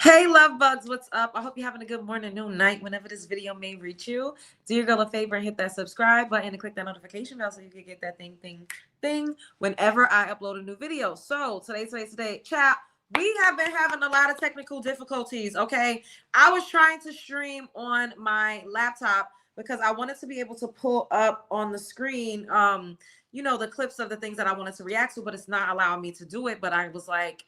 Hey, love bugs, what's up? I hope you're having a good morning, noon, night, whenever this video may reach you. Do your girl a favor and hit that subscribe button and click that notification bell so you can get that thing whenever I upload a new video. So today, chat, we have been having a lot of technical difficulties, okay? I was trying to stream on my laptop because I wanted to be able to pull up on the screen, the clips of the things that I wanted to react to, but it's not allowing me to do it. But I was like,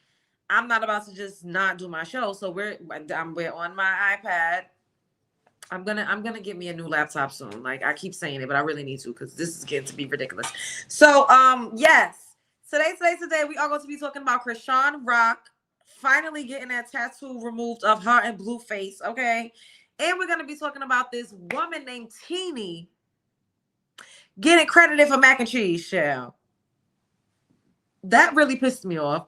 I'm not about to just not do my show. So we're on my iPad. I'm gonna get me a new laptop soon. Like I keep saying it, but I really need to because this is getting to be ridiculous. So yes, today we are going to be talking about Chrisean Rock finally getting that tattoo removed of her and Blueface. Okay, and we're gonna be talking about this woman named Teeny getting credited for mac and cheese. Shell. That really pissed me off.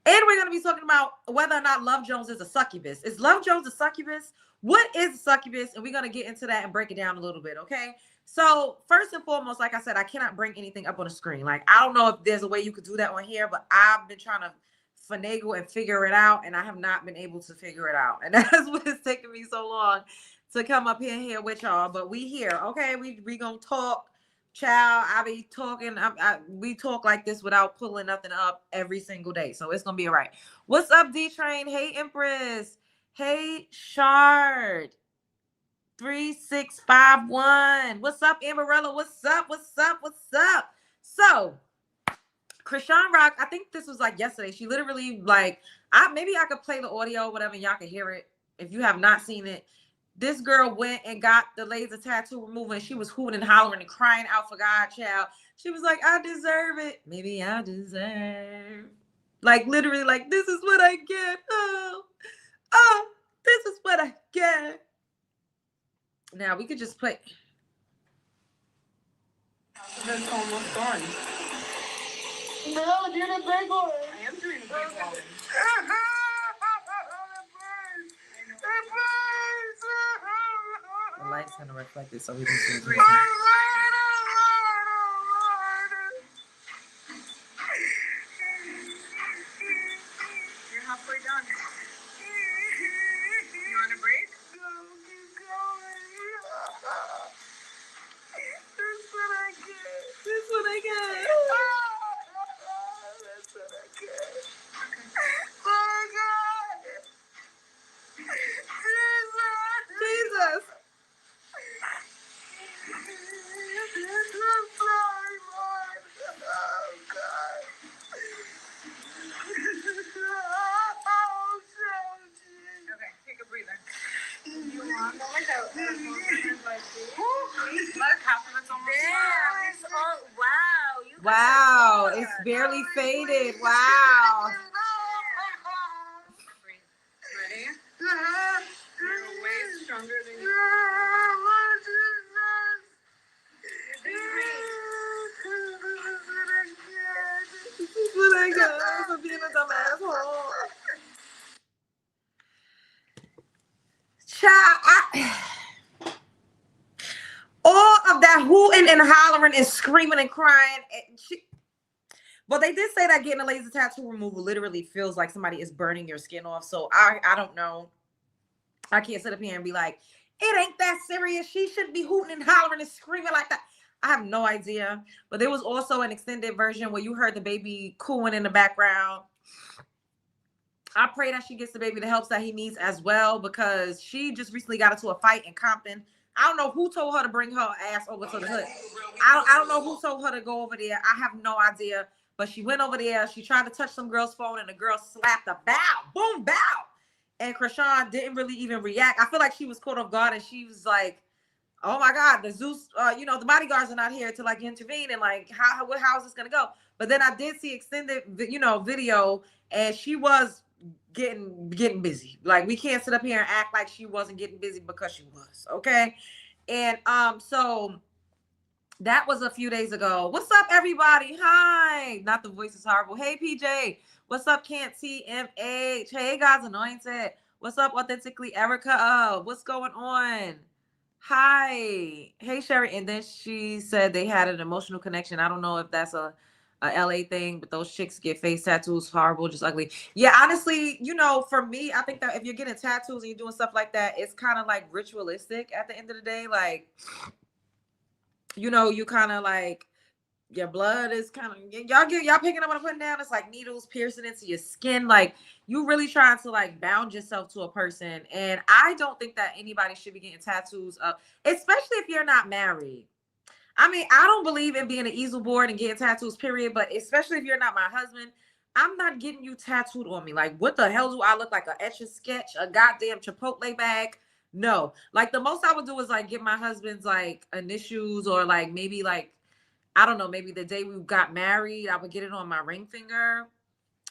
And we're going to be talking about whether or not Love Jones is a succubus. Is Love Jones a succubus? What is a succubus? And we're going to get into that and break it down a little bit, okay? So first and foremost, like I said, I cannot bring anything up on the screen. Like, I don't know if there's a way you could do that on here, but I've been trying to finagle and figure it out, and I have not been able to figure it out. And that's what it's taking me so long to come up here with y'all. But we here, okay? We going to talk. Child, I be talking. We talk like this without pulling nothing up every single day, so it's gonna be all right. What's up, D Train? Hey, Empress. Hey, Shard. 3651. What's up, Amberella? What's up? What's up? What's up? So, Chrisean Rock. I think this was like yesterday. She literally maybe I could play the audio, whatever, and y'all can hear it if you have not seen it. This girl went and got the laser tattoo removed, and she was hooting and hollering and crying out for God, child. She was like, I deserve it. Maybe I deserve. Like, literally, like, this is what I get. Oh, this is what I get. Now, we could just play. That's almost done. No, do the big one. I am doing the big one. The light's gonna reflect it so we can see it. You're halfway done. You want a break? No, keep going. That's what I get. That's what I get. That's what I get. Oh, God. Jesus. I'm sorry, Lord. Oh, God. Oh, so Okay, take a breather. you want to let out. Look, half of it's almost done. Oh, wow. You Wow, it's barely faded. Wow. Ready? You're way stronger than you. This is what I got for being a dumb asshole. Child, all of that hooting and hollering and screaming and crying. But they did say that getting a laser tattoo removal literally feels like somebody is burning your skin off. So I don't know. I can't sit up here and be like, it ain't that serious. She shouldn't be hooting and hollering and screaming like that. I have no idea. But there was also an extended version where you heard the baby cooing in the background. I pray that she gets the baby the help that he needs as well, because she just recently got into a fight in Compton. I don't know who told her to bring her ass over to the hood. I don't know who told her to go over there. I have no idea. But she went over there. She tried to touch some girl's phone, and the girl slapped a bow. Boom, bow. And Chrisean didn't really even react. I feel like she was caught off guard, and she was like, oh my God, the Zeus, the bodyguards are not here to like intervene, and like, how is this gonna go? But then I did see extended, video, and she was getting busy. Like, we can't sit up here and act like she wasn't getting busy, because she was, okay? And so that was a few days ago. What's up, everybody? Hi. Not the voice is horrible. Hey, PJ. What's up, Can't TMH? Hey, God's Anointed. What's up, Authentically Erica? What's going on? Hi. Hey, Sherry. And then she said they had an emotional connection. I don't know if that's a a LA thing, but those chicks get face tattoos, horrible, just ugly. Yeah, honestly, you know, for me, I think that if you're getting tattoos and you're doing stuff like that, it's kind of like ritualistic at the end of the day. Like, you know, you kind of like your blood is kind of y'all picking up what I'm putting down. It's like needles piercing into your skin. Like you really trying to like bound yourself to a person. And I don't think that anybody should be getting tattoos up, especially if you're not married. I mean, I don't believe in being an easel board and getting tattoos, period. But especially if you're not my husband, I'm not getting you tattooed on me. Like, what the hell do I look like? A etch a sketch, a goddamn Chipotle bag? No. Like the most I would do is like get my husband's like initials or like maybe like I don't know, maybe the day we got married, I would get it on my ring finger.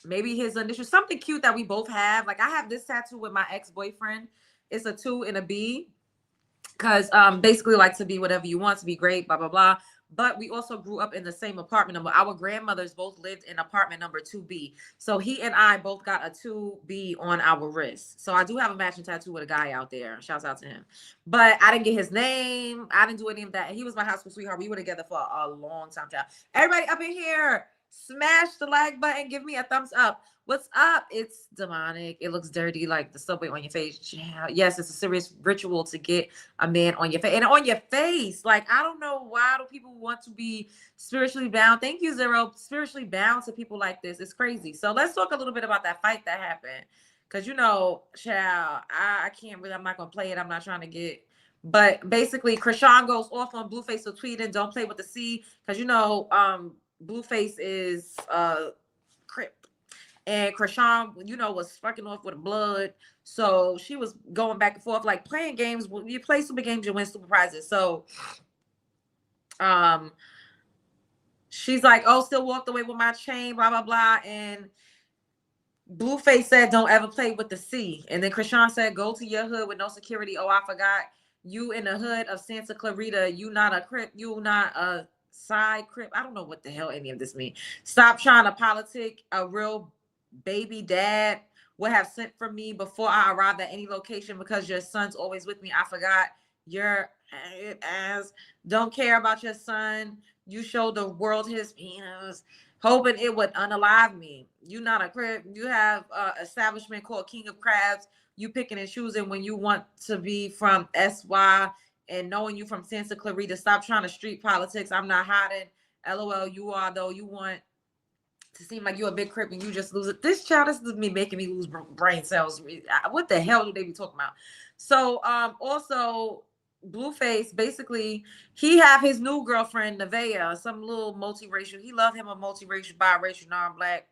Maybe his initials, something cute that we both have. Like I have this tattoo with my ex-boyfriend. It's a 2 and a B. Because basically like to be whatever you want, to be great, blah, blah, blah. But we also grew up in the same apartment number. Our grandmothers both lived in apartment number 2B. So he and I both got a 2B on our wrist. So I do have a matching tattoo with a guy out there. Shouts out to him. But I didn't get his name. I didn't do any of that. He was my high school sweetheart. We were together for a long time, child. Everybody up in here, smash the like button. Give me a thumbs up. What's up? It's demonic. It looks dirty, like the subway on your face. Yeah. Yes, it's a serious ritual to get a man on your face and on your face. Like, I don't know why do people want to be spiritually bound. Thank you, Zero. Spiritually bound to people like this. It's crazy. So let's talk a little bit about that fight that happened. Cause you know, child, I can't really, I'm not gonna play it. I'm not trying to get, but basically Chrisean goes off on Blueface for tweeting, don't play with the C. Cause you know, Blueface is Crip. And Chrisean, you know, was fucking off with blood. So she was going back and forth, like playing games. When you play stupid games, you win stupid prizes. So she's like, oh, still walked away with my chain, blah, blah, blah. And Blueface said, don't ever play with the C. And then Chrisean said, go to your hood with no security. Oh, I forgot. You in the hood of Santa Clarita. You not a Crip. You not a side Crip. I don't know what the hell any of this means. Stop trying to politic. A real baby dad would have sent for me before I arrived at any location because your son's always with me. I forgot your ass. Don't care about your son. You showed the world his penis, hoping it would unalive me. You not a Crip. You have an establishment called King of Crabs. You picking and choosing when you want to be from SY and knowing you from Santa Clarita. Stop trying to street politics. I'm not hiding. LOL, you are though. You want to seem like you're a big Crip and you just lose it. This child, this is me making me lose brain cells. What the hell do they be talking about? So also Blueface, basically, he have his new girlfriend, Nevaeh, some little multiracial. He love him a multiracial, biracial, non-black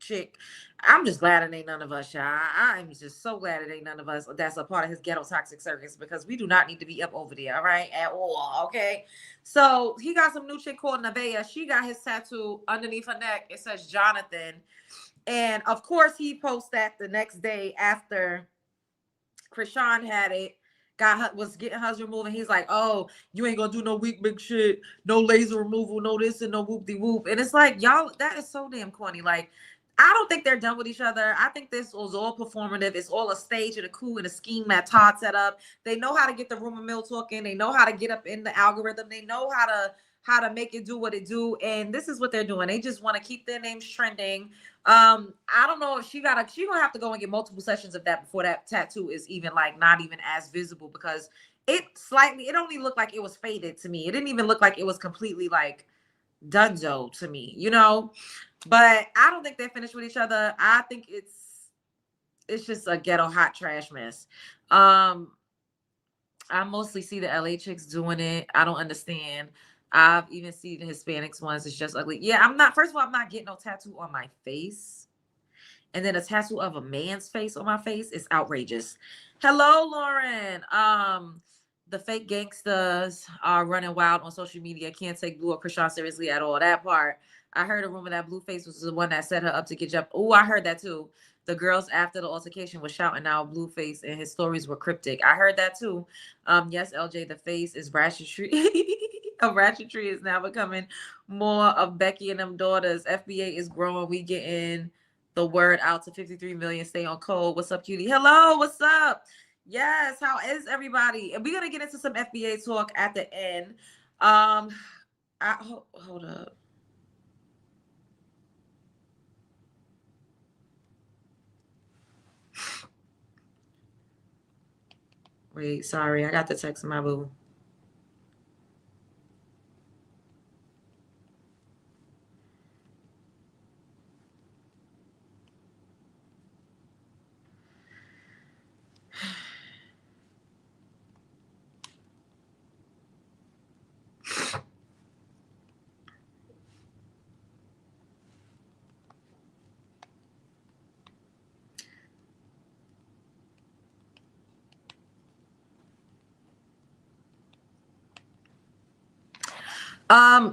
chick. I'm just glad it ain't none of us, y'all. I'm just so glad it ain't none of us that's a part of his ghetto toxic circus because we do not need to be up over there, all right? At all, okay? So he got some new chick called Nevaeh. She got his tattoo underneath her neck. It says Jonathan. And of course, he posts that the next day after Chrisean had it. Was getting hers removed, and he's like, "Oh, you ain't gonna do no weak big shit, no laser removal, no this and no whoop de whoop." And it's like, y'all, that is so damn corny. Like, I don't think they're done with each other. I think this was all performative. It's all a stage and a coup and a scheme that Todd set up. They know how to get the rumor mill talking. They know how to get up in the algorithm. They know how to make it do what it do. And this is what they're doing. They just want to keep their names trending. I don't know if she gonna have to go and get multiple sessions of that before that tattoo is even like not even as visible because it only looked like it was faded to me. It didn't even look like it was completely like dunzo to me, you know. But I don't think they're finished with each other. I think it's just a ghetto hot trash mess. I mostly see the LA chicks doing it. I don't understand. I've even seen the Hispanics ones. It's just ugly. Yeah, first of all, I'm not getting no tattoo on my face. And then a tattoo of a man's face on my face is outrageous. Hello, Lauren. The fake gangsters are running wild on social media. Can't take Blue or Chrisean seriously at all. That part. I heard a rumor that Blueface was the one that set her up to get jumped. Oh, I heard that too. The girls after the altercation was shouting out Blueface and his stories were cryptic. I heard that too. Yes, LJ, the face is ratchetry. Of ratchetry is now becoming more of Becky and them daughters. FBA is growing. We getting the word out to 53 million. Stay on code. What's up, cutie? Hello, what's up? Yes, how is everybody? And we're gonna get into some FBA talk at the end. Hold up. Wait, sorry, I got the text from my boo.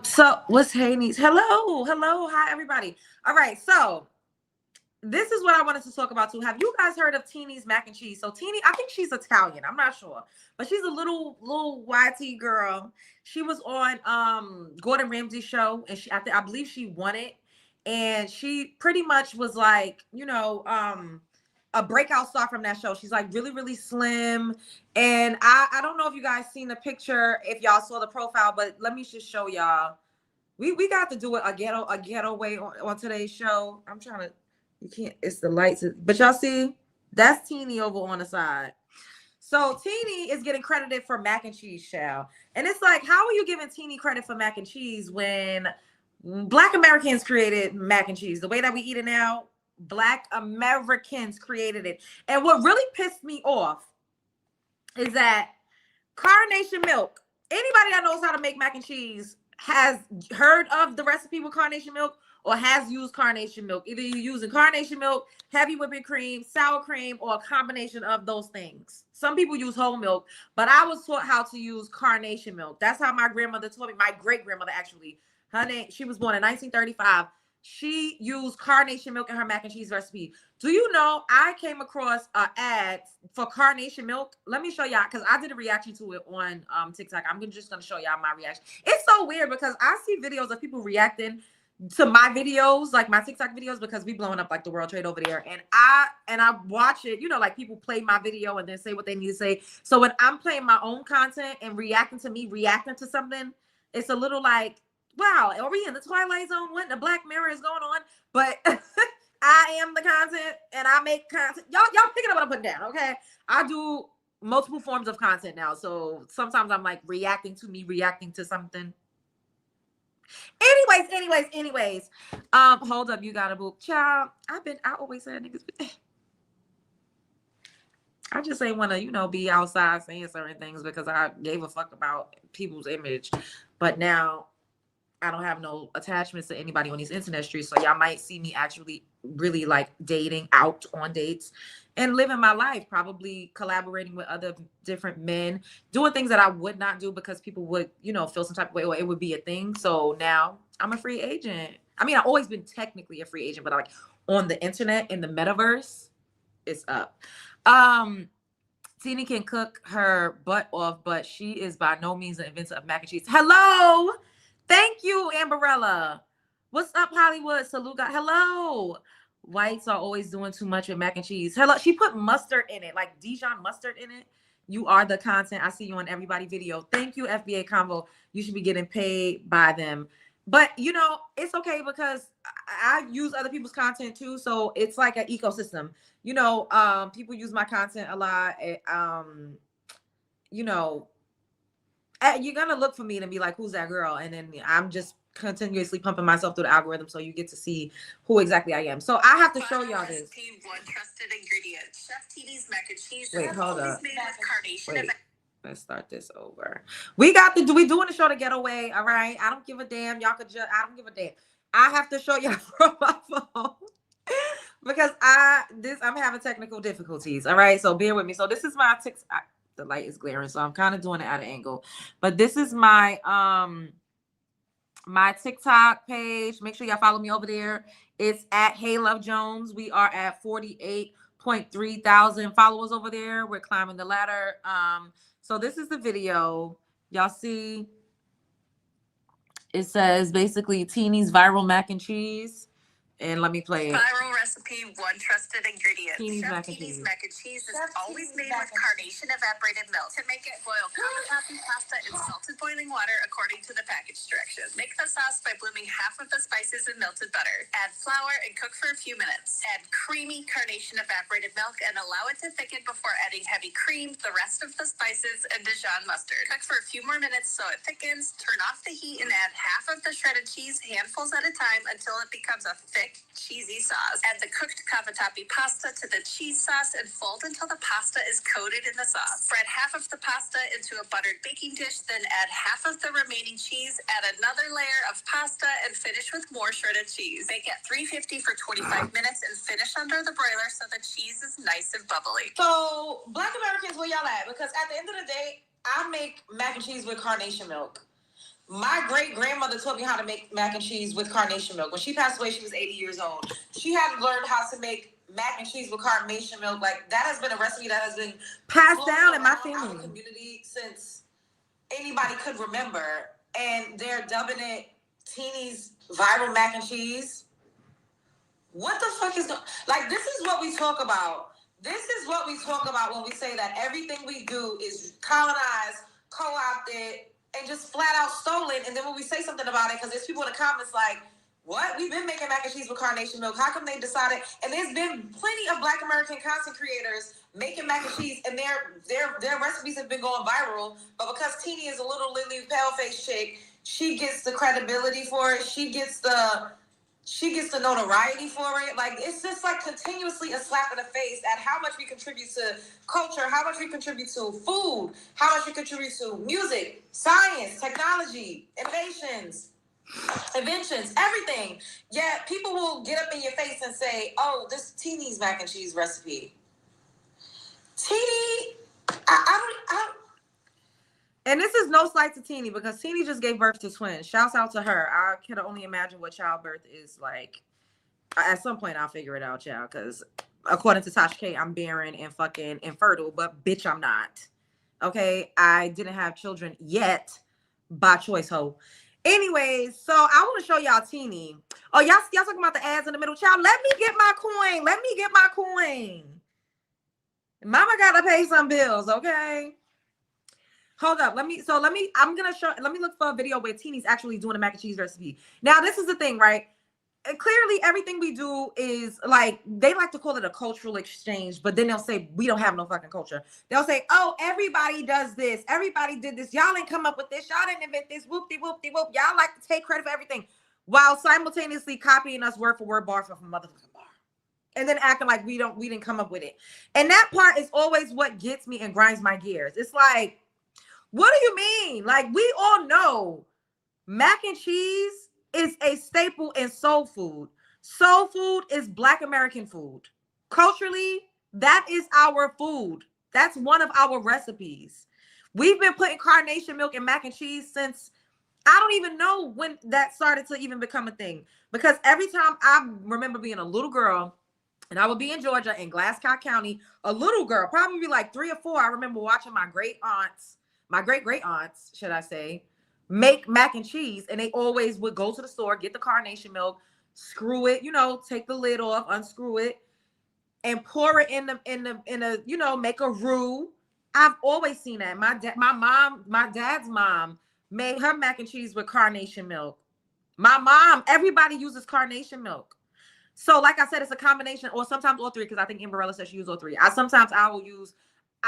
So what's Haney's? Hello, hi everybody. All right, so this is what I wanted to talk about too. Have you guys heard of Teeny's mac and cheese? So Teeny, I think she's Italian. I'm not sure, but she's a little YT girl. She was on Gordon Ramsay's show, and I believe she won it, and she pretty much was like, a breakout star from that show. She's like really slim, and I don't know if you guys seen the picture, if y'all saw the profile, but let me just show y'all. We got to do it a ghetto way on today's show. I'm trying to. You can't, it's the lights. But y'all see, that's Teeny over on the side. So Teeny is getting credited for mac and cheese, child. And it's like, how are you giving Teeny credit for mac and cheese when Black Americans created mac and cheese? The way that we eat it now, Black Americans created it. And what really pissed me off is that Carnation milk, anybody that knows how to make mac and cheese has heard of the recipe with Carnation milk or has used Carnation milk. Either you're using Carnation milk, heavy whipping cream, sour cream, or a combination of those things. Some people use whole milk, but I was taught how to use Carnation milk. That's how my grandmother taught me. My great-grandmother, actually. Her name, she was born in 1935. She used Carnation milk in her mac and cheese recipe. Do you know I came across an ad for Carnation milk? Let me show y'all, because I did a reaction to it on TikTok. I'm just going to show y'all my reaction. It's so weird because I see videos of people reacting to my videos, like my TikTok videos, because we blowing up like the World Trade over there. And I watch it, like people play my video and then say what they need to say. So when I'm playing my own content and reacting to me reacting to something, it's a little like, wow, are we in the Twilight Zone? What the Black Mirror is going on? But I am the content and I make content. Y'all picking up what I'm putting down, okay? I do multiple forms of content now. So sometimes I'm like reacting to me, reacting to something. Anyways. Hold up, you got a boop. Child, I always said niggas. I just ain't want to, be outside saying certain things because I gave a fuck about people's image. But now I don't have no attachments to anybody on these internet streets. So y'all might see me actually really like dating out on dates and living my life, probably collaborating with other different men, doing things that I would not do because people would, feel some type of way or it would be a thing. So now I'm a free agent. I mean, I've always been technically a free agent, but like on the internet, in the metaverse, it's up. Teeny can cook her butt off, but she is by no means an inventor of mac and cheese. Hello. Thank you, Amberella. What's up, Hollywood? Salute, God. Hello. Whites are always doing too much with mac and cheese. Hello. She put mustard in it, like Dijon mustard in it. You are the content. I see you on everybody video. Thank you, FBA Convo. You should be getting paid by them. But, it's okay because I use other people's content too. So it's like an ecosystem. People use my content a lot. You're going to look for me to be like, who's that girl? And then I'm just continuously pumping myself through the algorithm so you get to see who exactly I am. So I have to show y'all this. One trusted ingredient. Chef TD's mac and cheese. Wait, hold up. Made with Carnation. Wait, let's start this over. We doing the show to get away. All right. I don't give a damn. Y'all could just, I don't give a damn. I have to show y'all from my phone because I'm having technical difficulties. All right. So bear with me. So this is my TikTok. The light is glaring, so I'm kind of doing it at an angle. But this is my my TikTok page. Make sure y'all follow me over there. It's at Hey Love Jones. We are at 48.3 thousand followers over there. We're climbing the ladder. So this is the video. Y'all see? It says basically Teeny's viral mac and cheese. And let me play it. Viral recipe, one trusted ingredient. Teeny's Chef mac and Teeny's cheese. mac and cheese is Chef always Teeny's made mac with and carnation evaporated milk. To make it, boil cavatappi pasta in salted boiling water according to the package directions. Make the sauce by blooming half of the spices in melted butter. Add flour and cook for a few minutes. Add creamy carnation evaporated milk and allow it to thicken before adding heavy cream, the rest of the spices, and Dijon mustard. Cook for a few more minutes so it thickens. Turn off the heat and add half of the shredded cheese, handfuls at a time, until it becomes a thick, cheesy sauce. Add the cooked cavatappi pasta to the cheese sauce and fold until the pasta is coated in the sauce. Spread half of the pasta into a buttered baking dish, then add half of the remaining cheese, add another layer of pasta, and finish with more shredded cheese. Bake at 350 for 25 minutes and finish under the broiler so the cheese is nice and bubbly. So, Black Americans, where y'all at? Because at the end of the day, I make mac and cheese with carnation milk. My great-grandmother taught me how to make mac and cheese with carnation milk. When she passed away, she was 80 years old. She had learned how to make mac and cheese with carnation milk. Like, that has been a recipe that has been passed down in my family, our community, since anybody could remember. And they're dubbing it Teeny's viral mac and cheese. What the fuck is going? Like, this is what we talk about. This is what we talk about when we say that everything we do is colonized, co-opted, and just flat out stolen. And then when we say something about it, because there's people in the comments like, what? We've been making mac and cheese with carnation milk. How come they decided? And there's been plenty of Black American content creators making mac and cheese, and their recipes have been going viral. But because Teeny is a little lily pale-faced chick, she gets the credibility for it. She gets the notoriety for it. Like, it's just like continuously a slap in the face at how much we contribute to culture, how much we contribute to food, how much we contribute to music, science, technology, inventions, everything. Yet people will get up in your face and say, oh, this Teeny's mac and cheese recipe. Teeny, I don't. And this is no slight to Teeny, because Teeny just gave birth to twins. Shouts out to her. I can only imagine what childbirth is like. At some point, I'll figure it out, y'all, because according to Tasha K, I'm barren and fucking infertile, but bitch, I'm not. Okay? I didn't have children yet by choice, ho. Anyways, so I want to show y'all Teeny. Oh, y'all talking about the ads in the middle. Child, let me get my coin. Let me get my coin. Mama got to pay some bills, okay? Hold up. Let me look for a video where Teeny's actually doing a mac and cheese recipe. Now, this is the thing, right? Clearly, everything we do is like, they like to call it a cultural exchange, but then they'll say, we don't have no fucking culture. They'll say, oh, everybody does this. Everybody did this. Y'all didn't come up with this. Y'all didn't invent this. Whoop-de-whoop-de-whoop. Y'all like to take credit for everything while simultaneously copying us word for word, bar for motherfucking bar. And then acting like we didn't come up with it. And that part is always what gets me and grinds my gears. It's like, what do you mean? Like, we all know mac and cheese is a staple in soul food. Soul food is Black American food. Culturally, that is our food. That's one of our recipes. We've been putting carnation milk in mac and cheese since, I don't even know when that started to even become a thing. Because every time I remember being a little girl, and I would be in Georgia in Glasscock County, a little girl, probably like 3 or 4. I remember watching my great great aunts, should I say, make mac and cheese, and they always would go to the store, get the carnation milk, screw it, take the lid off, unscrew it, and pour it in a make a roux. I've always seen that. My dad's mom made her mac and cheese with carnation milk. My mom, everybody uses carnation milk. So, like I said, it's a combination, or sometimes all three, because I think Amberella says she uses all three. I will use,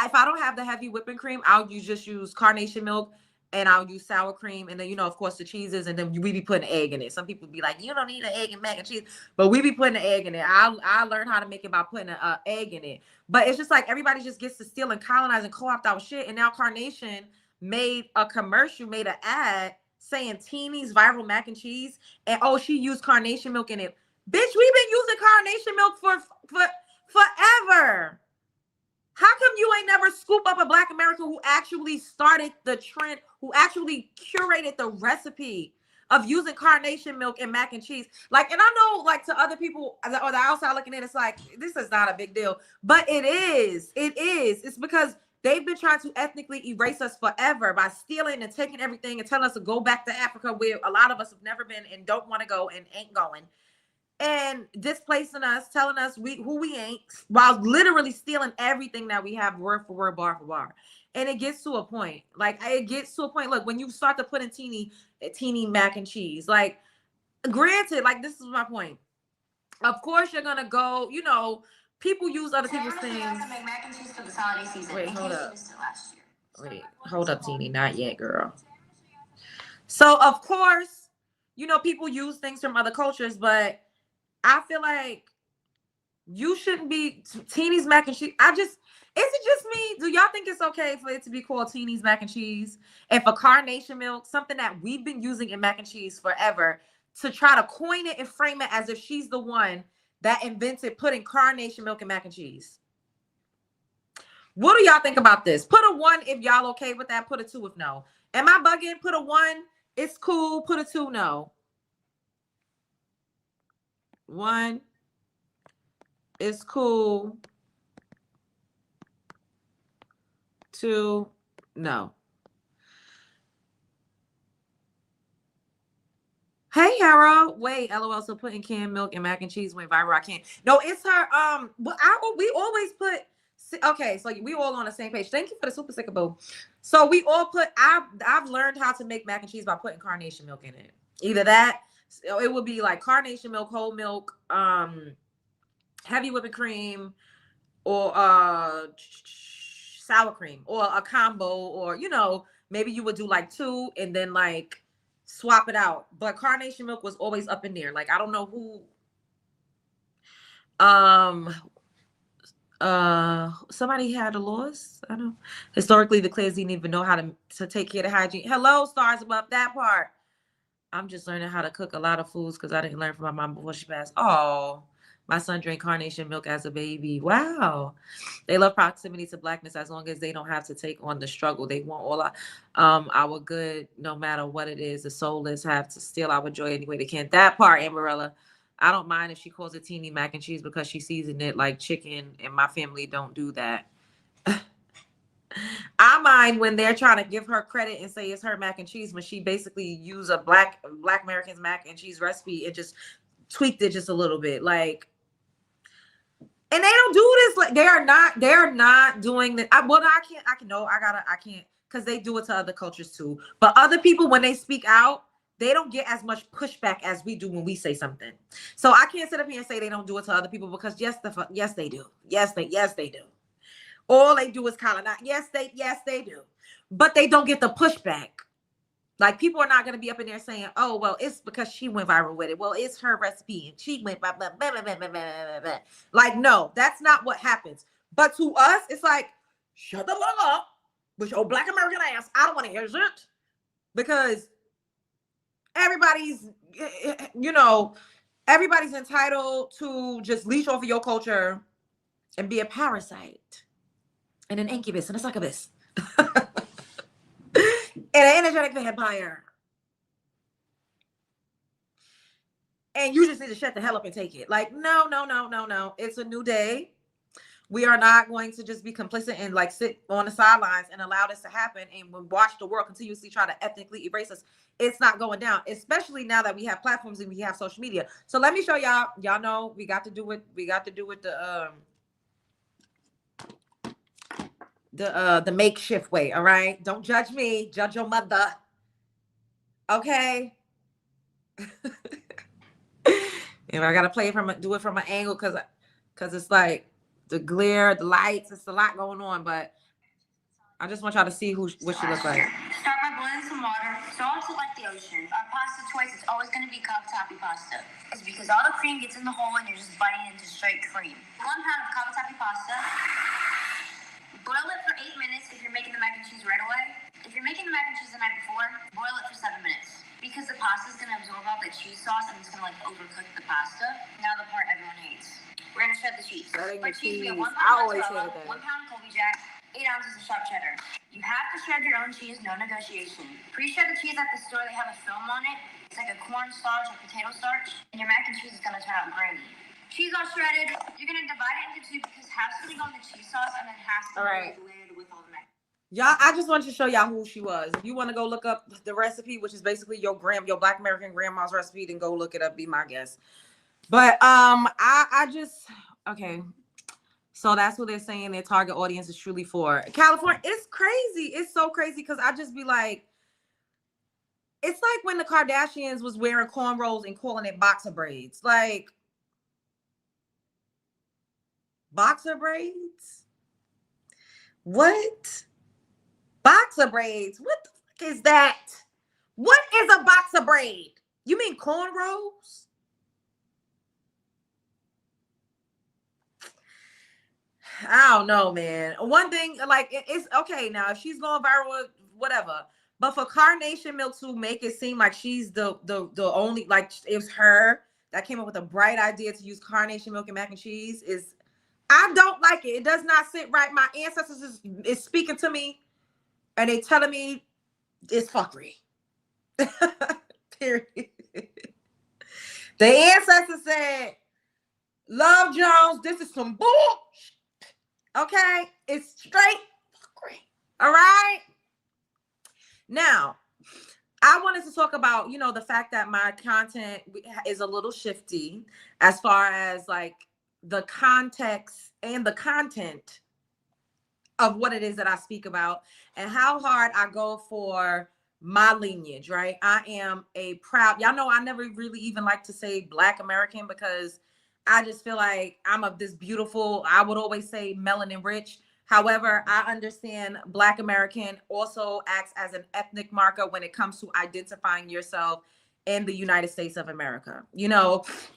if I don't have the heavy whipping cream, I'll just use carnation milk, and I'll use sour cream, and then, of course, the cheeses, and then we be putting egg in it. Some people be like, you don't need an egg in mac and cheese, but we be putting an egg in it. I learned how to make it by putting an egg in it. But it's just like everybody just gets to steal and colonize and co-opt our shit, and now Carnation made an ad saying Teeny's viral mac and cheese, and she used carnation milk in it. Bitch, we've been using carnation milk for forever. How come you ain't never scoop up a Black American who actually started the trend, who actually curated the recipe of using carnation milk in mac and cheese? Like, and I know, like, to other people or the outside looking in, it's like, this is not a big deal. But it is. It is. It's because they've been trying to ethnically erase us forever by stealing and taking everything and telling us to go back to Africa, where a lot of us have never been and don't want to go and ain't going. and displacing us, telling us who we ain't, while literally stealing everything that we have word for word, bar for bar. And it gets to a point. Like, it gets to a point. Look, when you start to put in teeny mac and cheese, like, granted, like, this is my point. Of course, you're gonna go. You know, people use other people's things. Make mac and cheese for this holiday season. Wait, hold up. Last year. Wait, hold up, Teeny. Not yet, girl. So, of course, you know, people use things from other cultures, but I feel like you shouldn't be Teeny's mac and cheese. Is it just me? Do y'all think it's okay for it to be called Teeny's mac and cheese? And for carnation milk, something that we've been using in mac and cheese forever, to try to coin it and frame it as if she's the one that invented putting carnation milk in mac and cheese? What do y'all think about this? Put a 1 if y'all okay with that. Put a 2 if no. Am I bugging? Put a 1. It's cool. Put a 2. No. 1. It's cool. 2. No. Hey, Harold. Wait, LOL. So putting canned milk and mac and cheese went viral. I can't. No, it's her. We always put. Okay, so we all on the same page. Thank you for the super Succubus. So we all put. I've learned how to make mac and cheese by putting carnation milk in it. Either that, it would be like carnation milk, whole milk, heavy whipping cream, or sour cream, or a combo, or, you know, maybe you would do like 2 and then like swap it out. But carnation milk was always up in there. Like, I don't know who. Somebody had a loss. I don't know. Historically, the clans didn't even know how to take care of hygiene. Hello, stars above that part. I'm just learning how to cook a lot of foods because I didn't learn from my mom before she passed. Oh, my son drank carnation milk as a baby. Wow. They love proximity to Blackness as long as they don't have to take on the struggle. They want all our good, no matter what it is. The soulless have to steal our joy any way they can. That part, Amberella. I don't mind if she calls it teeny mac and cheese because she seasoned it like chicken, and my family don't do that. I mind when they're trying to give her credit and say it's her mac and cheese when she basically used a black American's mac and cheese recipe and just tweaked it just a little bit. Like, and they don't do this. Like, they're not doing that. I can't, because they do it to other cultures too. But other people, when they speak out, they don't get as much pushback as we do when we say something. So I can't sit up here and say they don't do it to other people, because yes, they do. Yes, they do. All they do is kind of not. Yes, they do. But they don't get the pushback. Like, people are not going to be up in there saying, oh, well, it's because she went viral with it. Well, it's her recipe and she went blah, blah, blah, blah, blah, blah, blah, blah. Like, no, that's not what happens. But to us, it's like, shut the fuck up with your black American ass. I don't want to hear shit. Because everybody's, you know, everybody's entitled to just leech off of your culture and be a parasite and an incubus and a succubus. And an energetic vampire. And you just need to shut the hell up and take it. Like, no. It's a new day. We are not going to just be complicit and like sit on the sidelines and allow this to happen and watch the world continuously try to ethnically erase us. It's not going down, especially now that we have platforms and we have social media. So let me show y'all. Y'all know we got to do it. We got to do it the makeshift way. All right. Don't judge me. Judge your mother. Okay. If I gotta do it from an angle, because it's like the glare, the lights, it's a lot going on, but I just want y'all to see what she looks like. Start by boiling some water. Salt it like the ocean. Our pasta choice is always going to be cavatappi pasta. It's because all the cream gets in the hole and you're just biting into straight cream. 1 pound of cavatappi pasta. Boil it for 8 minutes if you're making the mac and cheese right away. If you're making the mac and cheese the night before, boil it for 7 minutes. Because the pasta is going to absorb all the cheese sauce and it's going to like overcook the pasta. Now the part everyone hates. We're going to shred the cheese. For cheese, we have 1 pound mozzarella, 1 pound Colby Jack, 8 ounces of sharp cheddar. You have to shred your own cheese, no negotiation. Pre-shred the cheese at the store, they have a film on it. It's like a cornstarch or potato starch. And your mac and cheese is going to turn out grainy. Cheese all shredded. You're going to divide it into 2 because half's going to go in the cheese sauce and then half's going to be layered with all the mac. Y'all, I just wanted to show y'all who she was. If you want to go look up the recipe, which is basically your Black American grandma's recipe, then go look it up. Be my guest. But I just okay. So that's what they're saying their target audience is truly for. California, it's crazy. It's so crazy because I just be like, it's like when the Kardashians was wearing cornrows and calling it boxer braids. Like, boxer braids? What? Boxer braids? What the fuck is that? What is a boxer braid? You mean cornrows? I don't know, man. One thing, like, it's okay now if she's going viral, whatever. But for Carnation Milk to make it seem like she's the only, like, it was her that came up with a bright idea to use carnation milk and mac and cheese is, I don't like it. It does not sit right. My ancestors is speaking to me, and they telling me it's fuckery. Period. The ancestors said, Love Jones, this is some bullshit. Okay, it's straight fuckery. All right. Now, I wanted to talk about, the fact that my content is a little shifty as far as like the context and the content of what it is that I speak about and how hard I go for my lineage, right? I am a proud, y'all know I never really even like to say Black American because I just feel like I'm of this beautiful, I would always say melanin rich. However, I understand Black American also acts as an ethnic marker when it comes to identifying yourself in the United States of America,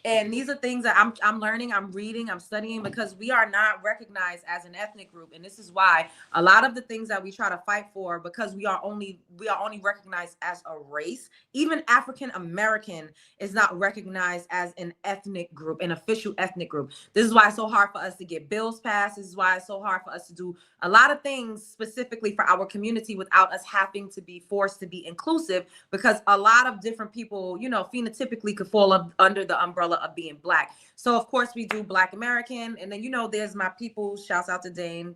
and these are things that I'm learning, I'm reading, I'm studying because we are not recognized as an ethnic group. And this is why a lot of the things that we try to fight for, because we are only recognized as a race. Even African American is not recognized as an ethnic group, an official ethnic group. This is why it's so hard for us to get bills passed. This is why it's so hard for us to do a lot of things specifically for our community without us having to be forced to be inclusive, because a lot of different people, phenotypically could fall up under the umbrella of being Black. So of course we do Black American, and then there's my people. Shouts out to Dane.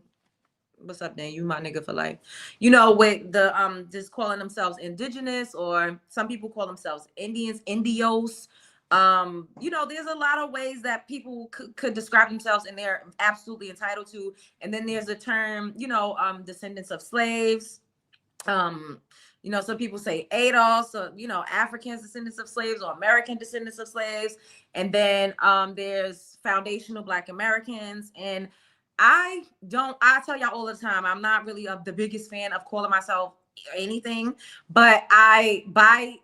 What's up, Dane? You my nigga for life. With the just calling themselves indigenous, or some people call themselves Indians, Indios. There's a lot of ways that people could describe themselves, and they're absolutely entitled to. And then there's a term, descendants of slaves. Some people say ADOS, so Africans descendants of slaves or American descendants of slaves. And then there's foundational Black Americans. And I tell y'all all the time, I'm not really the biggest fan of calling myself anything, but by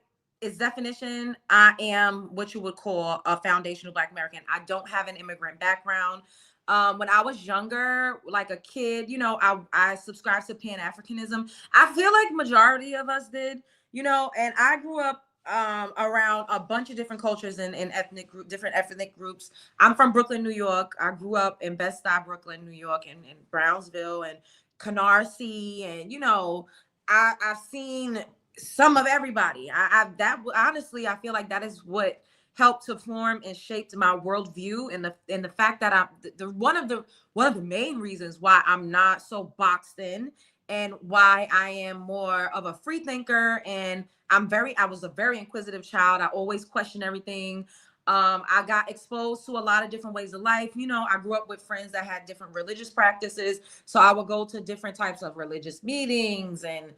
its definition, I am what you would call a foundational Black American. I don't have an immigrant background. When I was younger, like a kid, I subscribed to Pan-Africanism. I feel like majority of us did, and I grew up around a bunch of different cultures and different ethnic groups. I'm from Brooklyn, New York. I grew up in Bed-Stuy, Brooklyn, New York, and Brownsville and Canarsie, and I've seen some of everybody. Honestly, I feel like that is what helped to form and shaped my worldview, and the fact that one of the main reasons why I'm not so boxed in, and why I am more of a free thinker. And I was a very inquisitive child. I always question everything. I got exposed to a lot of different ways of life. I grew up with friends that had different religious practices, so I would go to different types of religious meetings and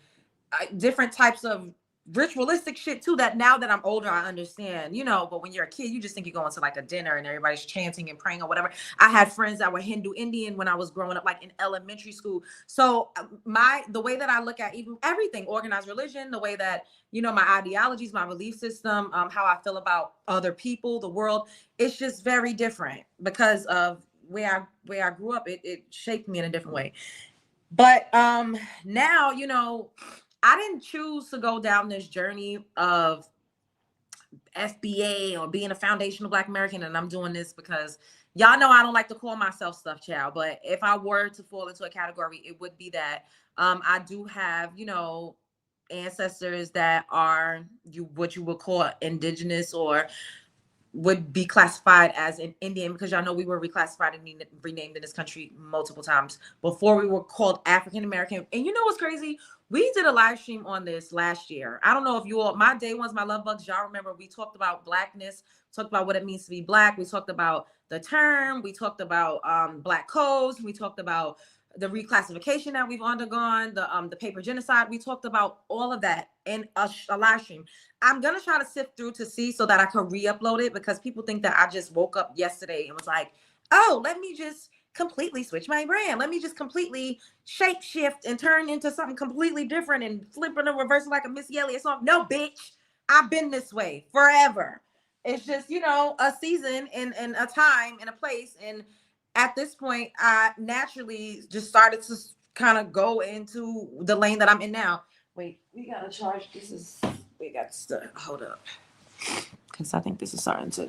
different types of ritualistic shit too, that now that I'm older I understand, but when you're a kid you just think you're going to like a dinner and everybody's chanting and praying or whatever. I had friends that were Hindu Indian when I was growing up, like in elementary school. So the way that I look at even everything, organized religion, the way that my ideologies, my belief system, how I feel about other people, the world, it's just very different because of where I grew up. It shaped me in a different way. But now I didn't choose to go down this journey of FBA or being a foundational Black American, and I'm doing this because y'all know I don't like to call myself stuff child. But if I were to fall into a category, it would be that. I do have, ancestors that are what you would call indigenous, or would be classified as an Indian, because y'all know we were reclassified and renamed in this country multiple times before we were called African American. And you know what's crazy? We did a live stream on this last year. I don't know if you all, my day ones, my love bugs, y'all remember we talked about blackness, talked about what it means to be black. We talked about the term. We talked about black codes. We talked about the reclassification that we've undergone, the paper genocide. We talked about all of that in a live stream. I'm gonna try to sift through to see so that I could re-upload it, because people think that I just woke up yesterday and was like, oh, let me just completely switch my brand. Let me just completely shape shift and turn into something completely different and flip in a reverse like a Missy Elliott song. No, bitch, I've been this way forever. It's just, you know, a season and a time and a place. And at this point, I naturally just started to kind of go into the lane that I'm in now. Wait, we gotta charge. We got to hold up, because I think this is starting to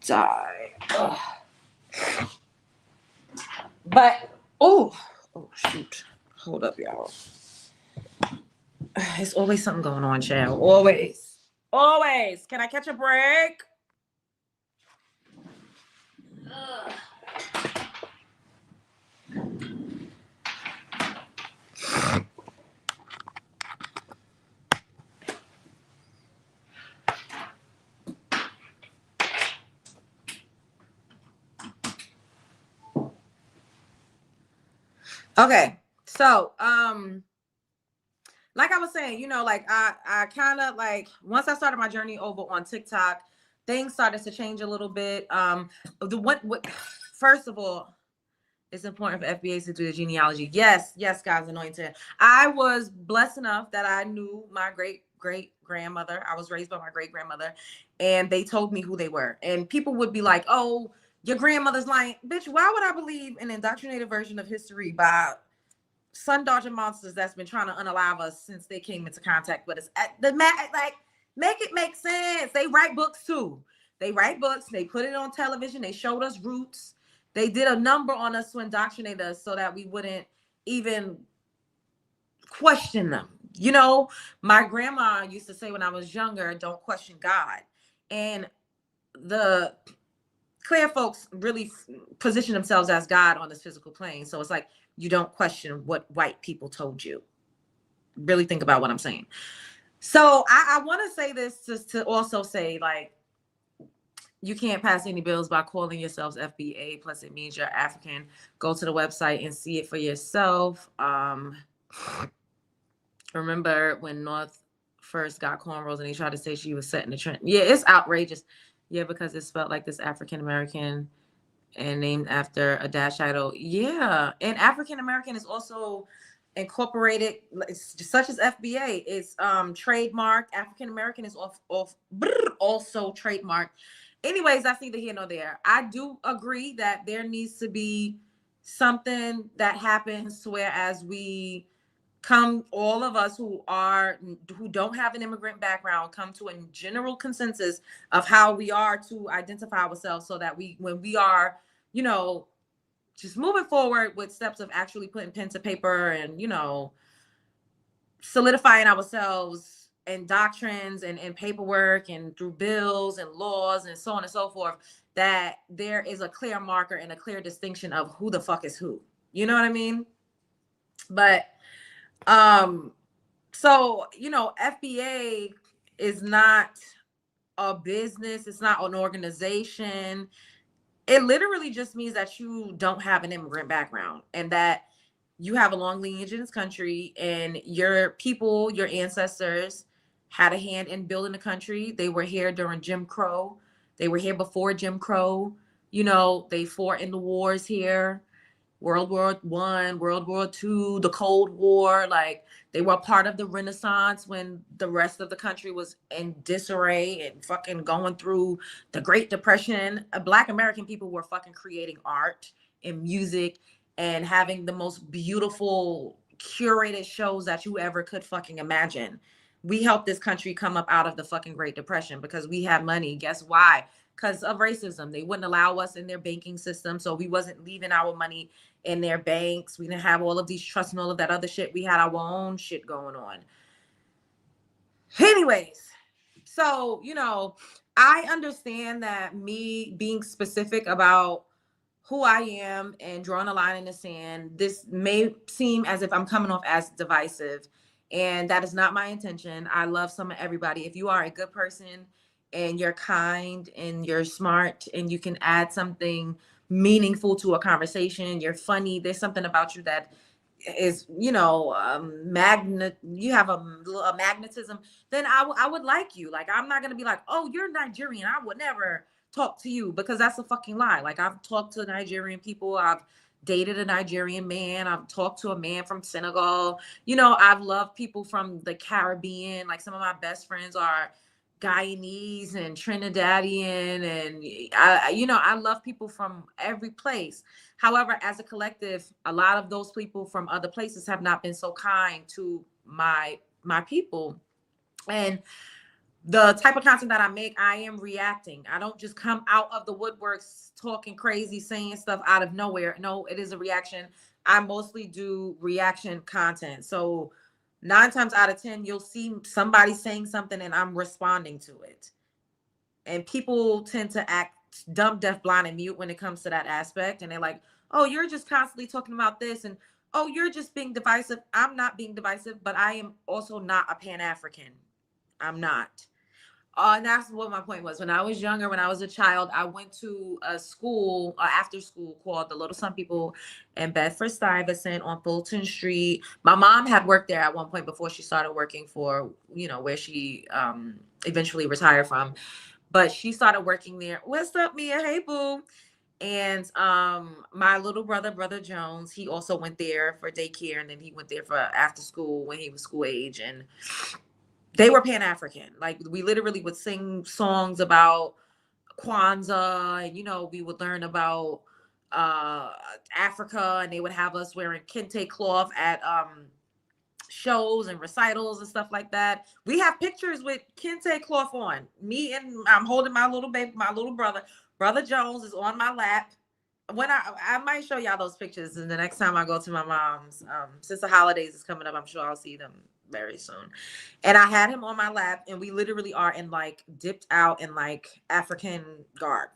die. Ugh. But oh shoot, hold up, y'all. It's always something going on, child. Always. Can I catch a break? Ugh. Okay, so like I was saying, you know, like I kind of like, once I started my journey over on TikTok, things started to change a little bit. What first of all, it's important for FBAs to do the genealogy. Yes, guys, anointed. I was blessed enough that I knew my great grandmother. I was raised by my great grandmother, and they told me who they were. And people would be like, "Oh, your grandmother's lying." Bitch, why would I believe an indoctrinated version of history by sun-dodging monsters that's been trying to unalive us since they came into contact with us? Like, make it make sense. They write books too. They write books. They put it on television. They showed us roots. They did a number on us to indoctrinate us so that we wouldn't even question them. You know, my grandma used to say when I was younger, don't question God. And the clear folks really position themselves as God on this physical plane. So it's like, you don't question what white people told you. Really think about what I'm saying. So I want to say this just to also say, like, you can't pass any bills by calling yourselves FBA, plus it means you're African. Go to the website and see it for yourself. Remember when North first got cornrows and he tried to say she was setting the trend? Yeah, it's outrageous. Yeah, because it's spelled like this African American and named after a dash idol. Yeah, and African American is also incorporated, such as FBA. It's trademark. African American is also trademarked. Anyways, that's neither here nor there. I do agree that there needs to be something that happens to where, as we come, all of us who don't have an immigrant background, come to a general consensus of how we are to identify ourselves, so that when we are, you know, just moving forward with steps of actually putting pen to paper and, you know, solidifying ourselves and doctrines and paperwork and through bills and laws and so on and so forth, that there is a clear marker and a clear distinction of who the fuck is who. You know what I mean? But so, you know, FBA is not a business. It's not an organization. It literally just means that you don't have an immigrant background, and that you have a long lineage in this country, and your people, your ancestors, had a hand in building the country. They were here during Jim Crow. They were here before Jim Crow. You know, they fought in the wars here. World War I, World War II, the Cold War. Like, they were part of the Renaissance when the rest of the country was in disarray and fucking going through the Great Depression. Black American people were fucking creating art and music and having the most beautiful curated shows that you ever could fucking imagine. We helped this country come up out of the fucking Great Depression because we had money. Guess why? Because of racism. They wouldn't allow us in their banking system, so we wasn't leaving our money in their banks. We didn't have all of these trusts and all of that other shit. We had our own shit going on. Anyways, so, you know, I understand that me being specific about who I am and drawing a line in the sand, this may seem as if I'm coming off as divisive, and that is not my intention. I love some of everybody. If you are a good person and you're kind and you're smart and you can add something meaningful to a conversation, you're funny, there's something about you that is, magnet, you have a magnetism, then I would like you. Like, I'm not gonna be like, oh, you're Nigerian, I would never talk to you, because that's a fucking lie. Like, I've talked to Nigerian people, I've dated a Nigerian man, I've talked to a man from Senegal, I've loved people from the Caribbean. Like, some of my best friends are Guyanese and Trinidadian, and I love people from every place. However, as a collective, a lot of those people from other places have not been so kind to my people. And the type of content that I make, I am reacting. I don't just come out of the woodworks talking crazy, saying stuff out of nowhere. No, it is a reaction. I mostly do reaction content. So 9 times out of 10, you'll see somebody saying something and I'm responding to it. And people tend to act dumb, deaf, blind, and mute when it comes to that aspect. And they're like, oh, you're just constantly talking about this. And oh, you're just being divisive. I'm not being divisive, but I am also not a Pan-African. I'm not. And that's what my point was. When I was younger, when I was a child, I went to a school, after school, called the Little Sun People in Bedford-Stuyvesant on Fulton Street. My mom had worked there at one point before she started working for, where she eventually retired from. But she started working there. What's up, Mia? Hey, boo. And my little brother Jones, he also went there for daycare, and then he went there for after school when he was school age. And they were Pan-African. Like, we literally would sing songs about Kwanzaa, and we would learn about Africa, and they would have us wearing kente cloth at shows and recitals and stuff like that. We have pictures with kente cloth on. Me, and I'm holding my little baby, my little brother Jones is on my lap. When I might show y'all those pictures, and the next time I go to my mom's, since the holidays is coming up, I'm sure I'll see them very soon. And I had him on my lap, and we literally are in like dipped out in like African garb.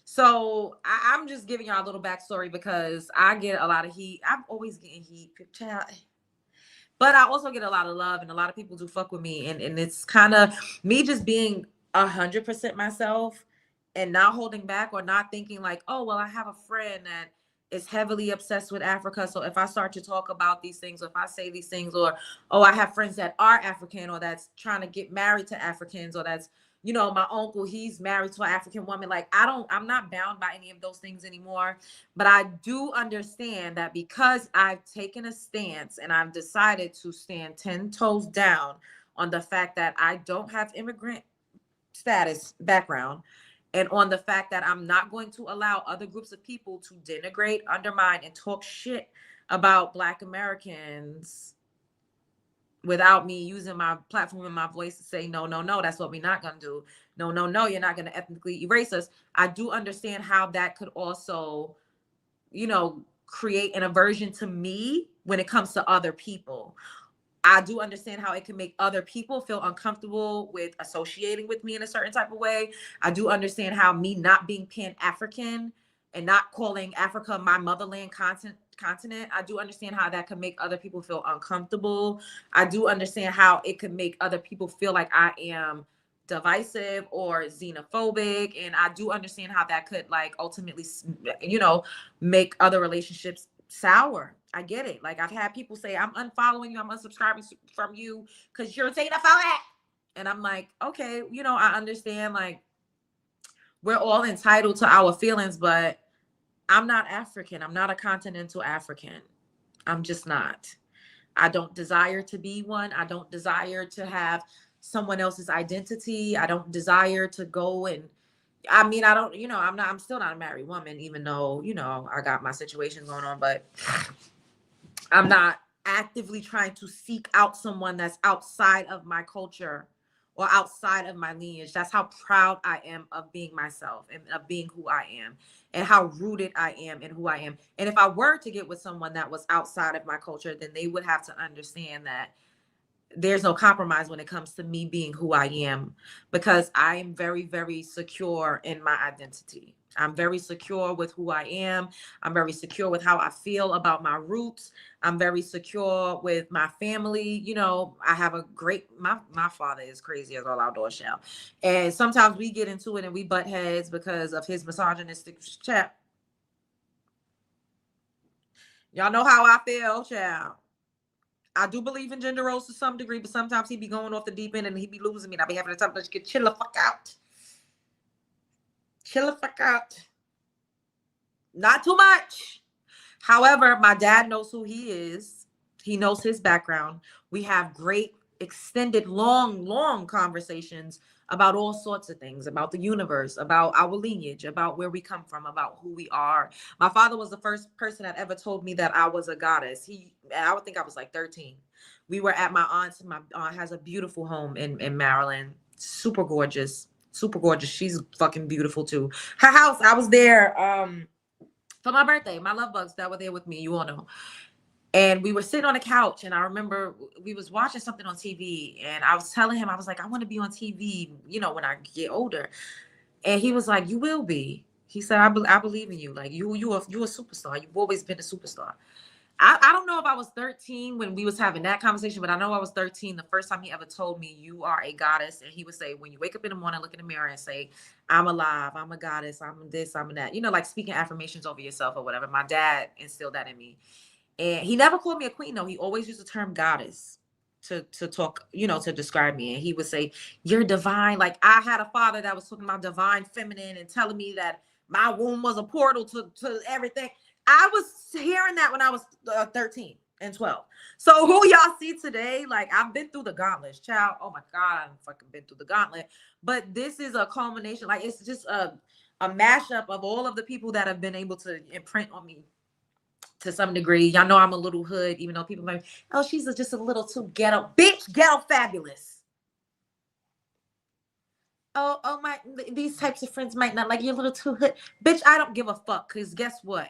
So I'm just giving y'all a little backstory because I get a lot of heat. I'm always getting heat, child. But I also get a lot of love, and a lot of people do fuck with me. And it's kind of me just being 100% myself and not holding back, or not thinking like, oh, well, I have a friend that is heavily obsessed with Africa. So if I start to talk about these things, or if I say these things, or, oh, I have friends that are African, or that's trying to get married to Africans, or that's, my uncle, he's married to an African woman. Like, I'm not bound by any of those things anymore. But I do understand that because I've taken a stance and I've decided to stand 10 toes down on the fact that I don't have immigrant status background, and on the fact that I'm not going to allow other groups of people to denigrate, undermine, and talk shit about Black Americans without me using my platform and my voice to say, no, no, no, that's what we're not going to do. No, no, no, you're not going to ethnically erase us. I do understand how that could also, create an aversion to me when it comes to other people. I do understand how it can make other people feel uncomfortable with associating with me in a certain type of way. I do understand how me not being Pan-African and not calling Africa my motherland continent, I do understand how that can make other people feel uncomfortable. I do understand how it could make other people feel like I am divisive or xenophobic. And I do understand how that could like ultimately, make other relationships sour. I get it. Like, I've had people say, I'm unfollowing you, I'm unsubscribing from you because you're xenophobic. And I'm like, okay, I understand, like, we're all entitled to our feelings, but I'm not African. I'm not a continental African. I'm just not. I don't desire to be one. I don't desire to have someone else's identity. I don't desire to go and, I mean, I don't, I'm still not a married woman, even though, I got my situation going on, but I'm not actively trying to seek out someone that's outside of my culture or outside of my lineage. That's how proud I am of being myself and of being who I am, and how rooted I am in who I am. And if I were to get with someone that was outside of my culture, then they would have to understand that there's no compromise when it comes to me being who I am, because I am very, very secure in my identity. I'm very secure with who I am. I'm very secure with how I feel about my roots. I'm very secure with my family. You know, I have a great, my father is crazy as all outdoor shall. And sometimes we get into it and we butt heads because of his misogynistic chat. Y'all know how I feel, child. I do believe in gender roles to some degree, but sometimes he be going off the deep end and he be losing me. And I be having to tell him to get chill the fuck out. Chill the fuck out. Not too much. However, my dad knows who he is. He knows his background. We have great, extended, long conversations about all sorts of things, about the universe, about our lineage, about where we come from, about who we are. My father was the first person that ever told me that I was a goddess. I would think I was like 13. We were at my aunt's. My aunt has a beautiful home in Maryland. Super gorgeous. Super gorgeous. She's fucking beautiful too. Her house, I was there for my birthday. My love bugs that were there with me, you all know. And we were sitting on a couch, and I remember we was watching something on TV, and I was telling him, I was like, I want to be on TV, you know, when I get older. And he was like, you will be. He said, I believe in you. Like you a superstar. You've always been a superstar. I don't know if I was 13 when we was having that conversation, but I know I was 13 the first time he ever told me, you are a goddess. And he would say, when you wake up in the morning, look in the mirror and say, I'm alive, I'm a goddess, I'm this, I'm that. You know, like speaking affirmations over yourself or whatever. My dad instilled that in me. And he never called me a queen, though. He always used the term goddess to talk, you know, to describe me. And he would say, you're divine. Like I had a father that was talking about divine feminine and telling me that my womb was a portal to everything. I was hearing that when I was 13 and 12. So who y'all see today, like I've been through the gauntlet, child. Oh my God, I've fucking been through the gauntlet. But this is a culmination. Like it's just a mashup of all of the people that have been able to imprint on me to some degree. Y'all know I'm a little hood, even though people might, oh, she's just a little too ghetto. Bitch, ghetto fabulous. Oh my, these types of friends might not like you're a little too hood. Bitch, I don't give a fuck, because guess what?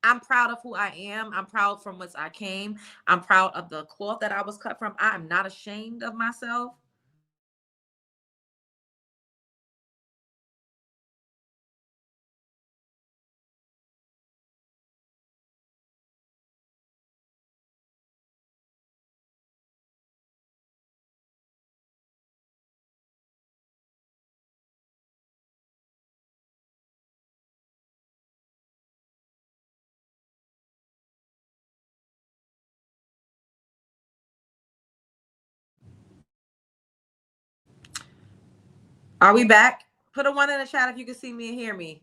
I'm proud of who I am. I'm proud from whence I came. I'm proud of the cloth that I was cut from. I am not ashamed of myself. Are we back? Put a one in the chat if you can see me and hear me.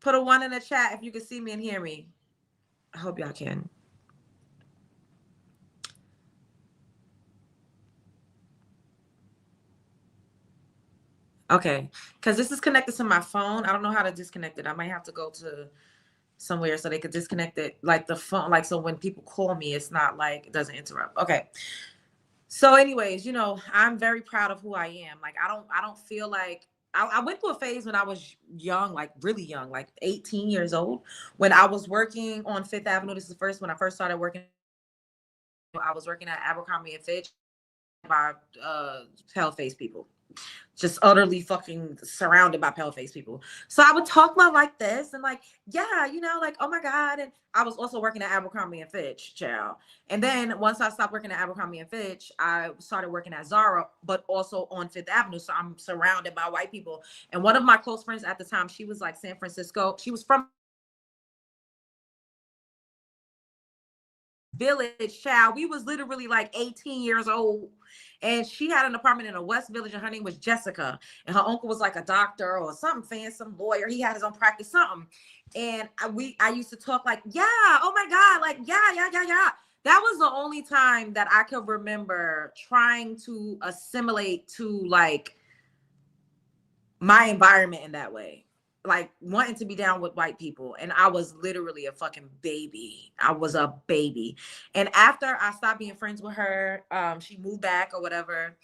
Put a one in the chat if you can see me and hear me. I hope y'all can. Okay, because this is connected to my phone. I don't know how to disconnect it. I might have to go to somewhere so they could disconnect it, like the phone, like so when people call me, it's not like it doesn't interrupt. Okay. So, anyways, you know, I'm very proud of who I am. Like I don't feel like I went through a phase when I was young, like really young, like 18 years old, when I was working on Fifth Avenue. This is the first when I first started working. I was working at Abercrombie and Fitch by pale face people, just utterly fucking surrounded by pale face people. So I would talk like this and like, yeah, you know, like, oh my God. And I was also working at Abercrombie and Fitch, child. And then once I stopped working at Abercrombie and Fitch, I started working at Zara, but also on Fifth Avenue. So I'm surrounded by white people. And one of my close friends at the time, she was like San Francisco. She was from Village, child. We was literally like 18 years old. And she had an apartment in a West Village, and her name was Jessica. And her uncle was like a doctor or something fancy, some lawyer. He had his own practice, something. And I used to talk like, yeah, oh my God, like, yeah. That was the only time that I could remember trying to assimilate to like my environment in that way, like wanting to be down with white people. And I was literally a fucking baby. I was a baby. And after I stopped being friends with her, she moved back or whatever.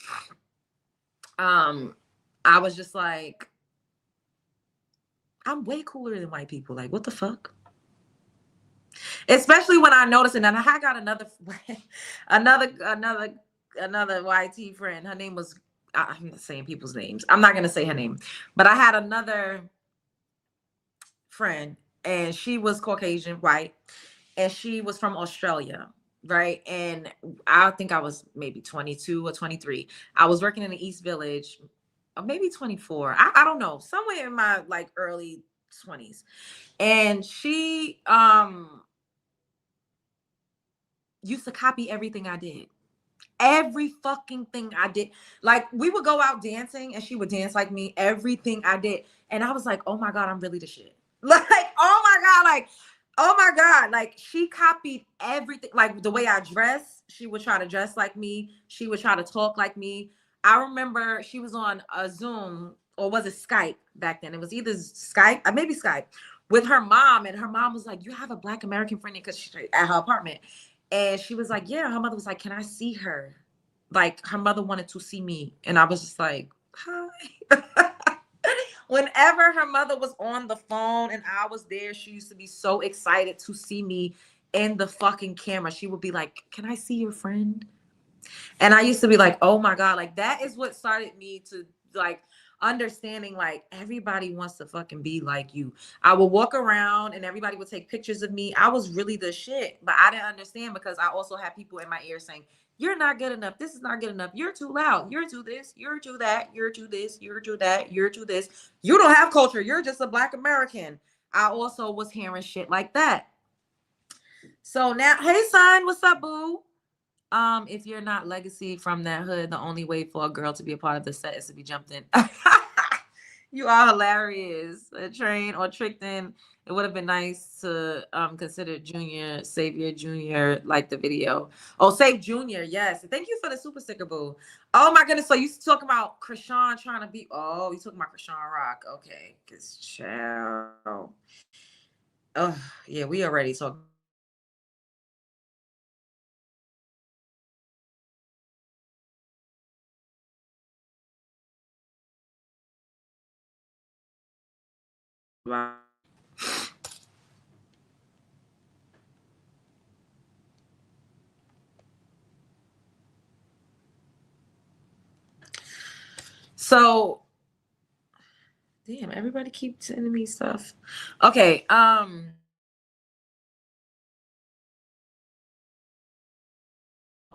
I was just like, I'm way cooler than white people. Like, what the fuck? Especially when I noticed, and then I got another, another YT friend. Her name was, I'm not saying people's names. I'm not gonna say her name, but I had another friend, and she was Caucasian, white, and she was from Australia, right? And I think I was maybe 22 or 23. I was working in the East Village, or maybe 24. I don't know, somewhere in my like early 20s. And she used to copy everything I did. Every fucking thing I did. Like, we would go out dancing and she would dance like me, everything I did. And I was like, oh my God, I'm really the shit. Like, oh my God, like, oh my God. Like, she copied everything. Like, the way I dress, she would try to dress like me. She would try to talk like me. I remember she was on a Zoom, or was it Skype back then? It was either Skype, maybe Skype, with her mom. And her mom was like, you have a Black American friend, because she's at her apartment. And she was like, yeah, her mother was like, can I see her? Like, her mother wanted to see me. And I was just like, hi. Whenever her mother was on the phone and I was there, she used to be so excited to see me in the fucking camera. She would be like, can I see your friend? And I used to be like, oh my God, like, that is what started me to like understanding, like, everybody wants to fucking be like you. I would walk around and everybody would take pictures of me. I was really the shit, but I didn't understand, because I also had people in my ear saying, you're not good enough. This is not good enough. You're too loud. You're too this. You're too that. You're too this. You're too that. You're too this. You don't have culture. You're just a Black American. I also was hearing shit like that. So now, hey son, what's up, boo? If you're not legacy from that hood, the only way for a girl to be a part of the set is to be jumped in. You are hilarious. Trained or tricked in. It would have been nice to consider Junior, Savior Junior, like the video. Oh, Save Junior, yes. Thank you for the super sticker, boo. Oh my goodness. So you talking about Chrisean trying to be, oh, you talking about Chrisean Rock. Okay. Cause child. Oh, yeah, we already talked about. So damn, everybody keeps sending me stuff. Okay,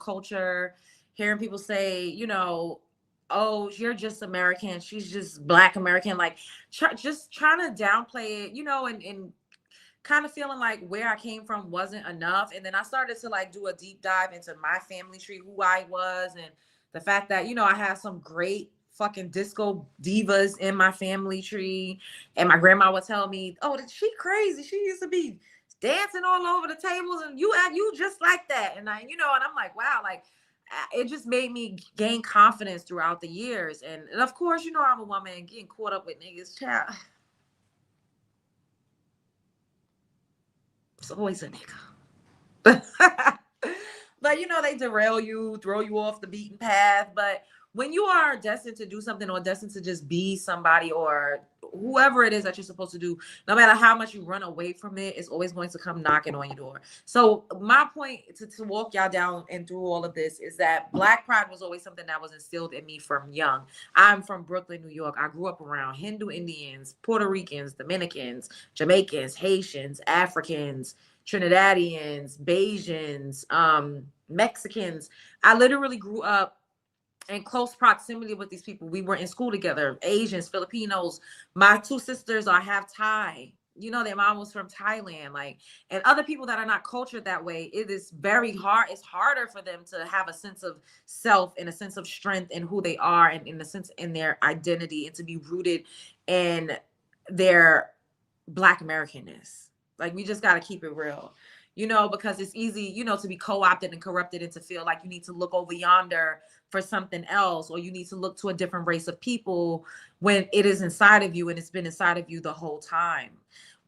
culture, hearing people say, oh, you're just American, she's just Black American, like, just trying to downplay it, and kind of feeling like where I came from wasn't enough. And then I started to like do a deep dive into my family tree, who I was, and the fact that, I have some great fucking disco divas in my family tree. And my grandma would tell me, oh, she crazy. She used to be dancing all over the tables, and you act you just like that. And and I'm like, wow, like, it just made me gain confidence throughout the years. And of course, I'm a woman, getting caught up with niggas, child. It's always a nigga. But they derail you, throw you off the beaten path. But when you are destined to do something, or destined to just be somebody, or whoever it is that you're supposed to do, no matter how much you run away from it, it's always going to come knocking on your door. So my point to walk y'all down and through all of this is that Black pride was always something that was instilled in me from young. I'm from Brooklyn, New York. I grew up around Hindu Indians, Puerto Ricans, Dominicans, Jamaicans, Haitians, Africans, Trinidadians, Bajans, Mexicans. I literally grew up in close proximity with these people. We were in school together. Asians, Filipinos. My two sisters are half Thai. Their mom was from Thailand. Like, and other people that are not cultured that way, it is very hard. It's harder for them to have a sense of self and a sense of strength in who they are, and in a sense in their identity, and to be rooted in their Black Americanness. Like, we just got to keep it real, because it's easy, to be co-opted and corrupted, and to feel like you need to look over yonder for something else, or you need to look to a different race of people, when it is inside of you, and it's been inside of you the whole time.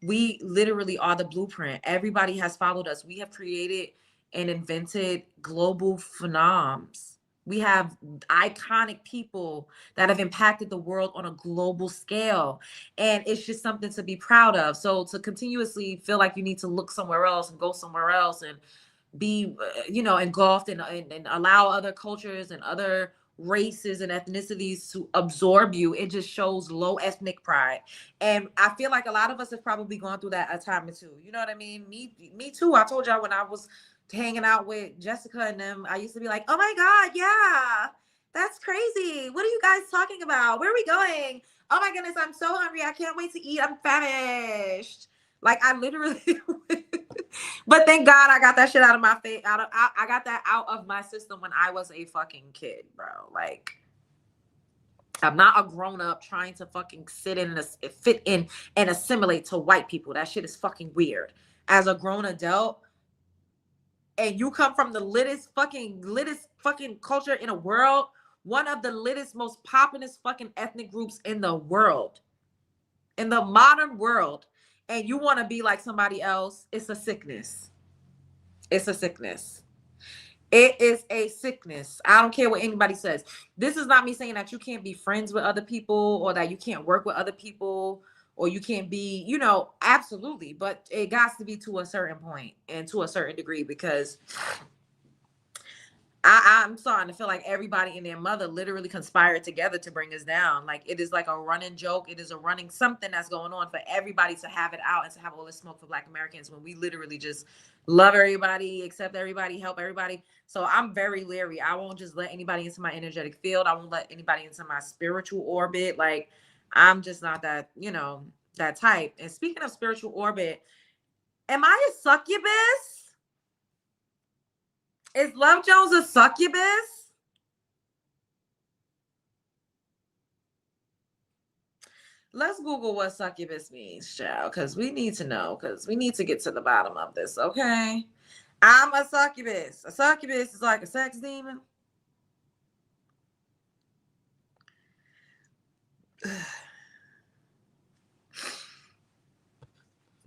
We literally are the blueprint. Everybody has followed us. We have created and invented global phenoms. We have iconic people that have impacted the world on a global scale. And it's just something to be proud of. So to continuously feel like you need to look somewhere else and go somewhere else and be, engulfed and allow other cultures and other races and ethnicities to absorb you, it just shows low ethnic pride. And I feel like a lot of us have probably gone through that a time or two. You know what I mean? Me too. I told y'all when I was hanging out with Jessica and them, I used to be like, oh my God, yeah, that's crazy. What are you guys talking about? Where are we going? Oh my goodness, I'm so hungry. I can't wait to eat. I'm famished. Like I literally, but thank God I got that shit out of my face. I got that out of my system when I was a fucking kid, bro. Like I'm not a grown up trying to fucking sit in and fit in and assimilate to white people. That shit is fucking weird. As a grown adult, and you come from the littest fucking culture in the world, one of the littest, most populous fucking ethnic groups in the world, in the modern world, and you want to be like somebody else, it's a sickness. It's a sickness. It is a sickness. I don't care what anybody says. This is not me saying that you can't be friends with other people or that you can't work with other people or you can't be, absolutely. But it got to be to a certain point and to a certain degree because I'm starting to feel like everybody and their mother literally conspired together to bring us down. Like it is like a running joke. It is a running something that's going on for everybody to have it out and to have all this smoke for Black Americans when we literally just love everybody, accept everybody, help everybody. So I'm very leery. I won't just let anybody into my energetic field. I won't let anybody into my spiritual orbit. Like I'm just not that, that type. And speaking of spiritual orbit, am I a succubus? Is Love Jones a succubus? Let's Google what succubus means, child, because we need to know, because we need to get to the bottom of this, okay? I'm a succubus. A succubus is like a sex demon.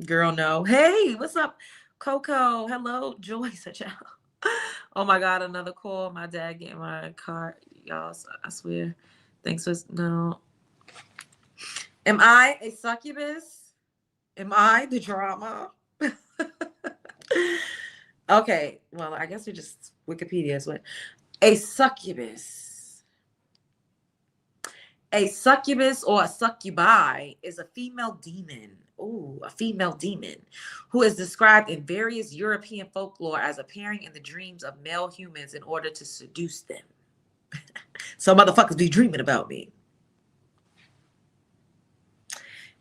Girl, no. Hey, what's up, Coco? Hello, Joyce. Oh my God, another call. My dad getting my card, y'all. I swear. Thanks for no. Am I a succubus? Am I the drama? Okay, well, I guess we just Wikipedia is what a succubus. A succubus or a succubi is a female demon. Ooh, a female demon who is described in various European folklore as appearing in the dreams of male humans in order to seduce them. So motherfuckers be dreaming about me.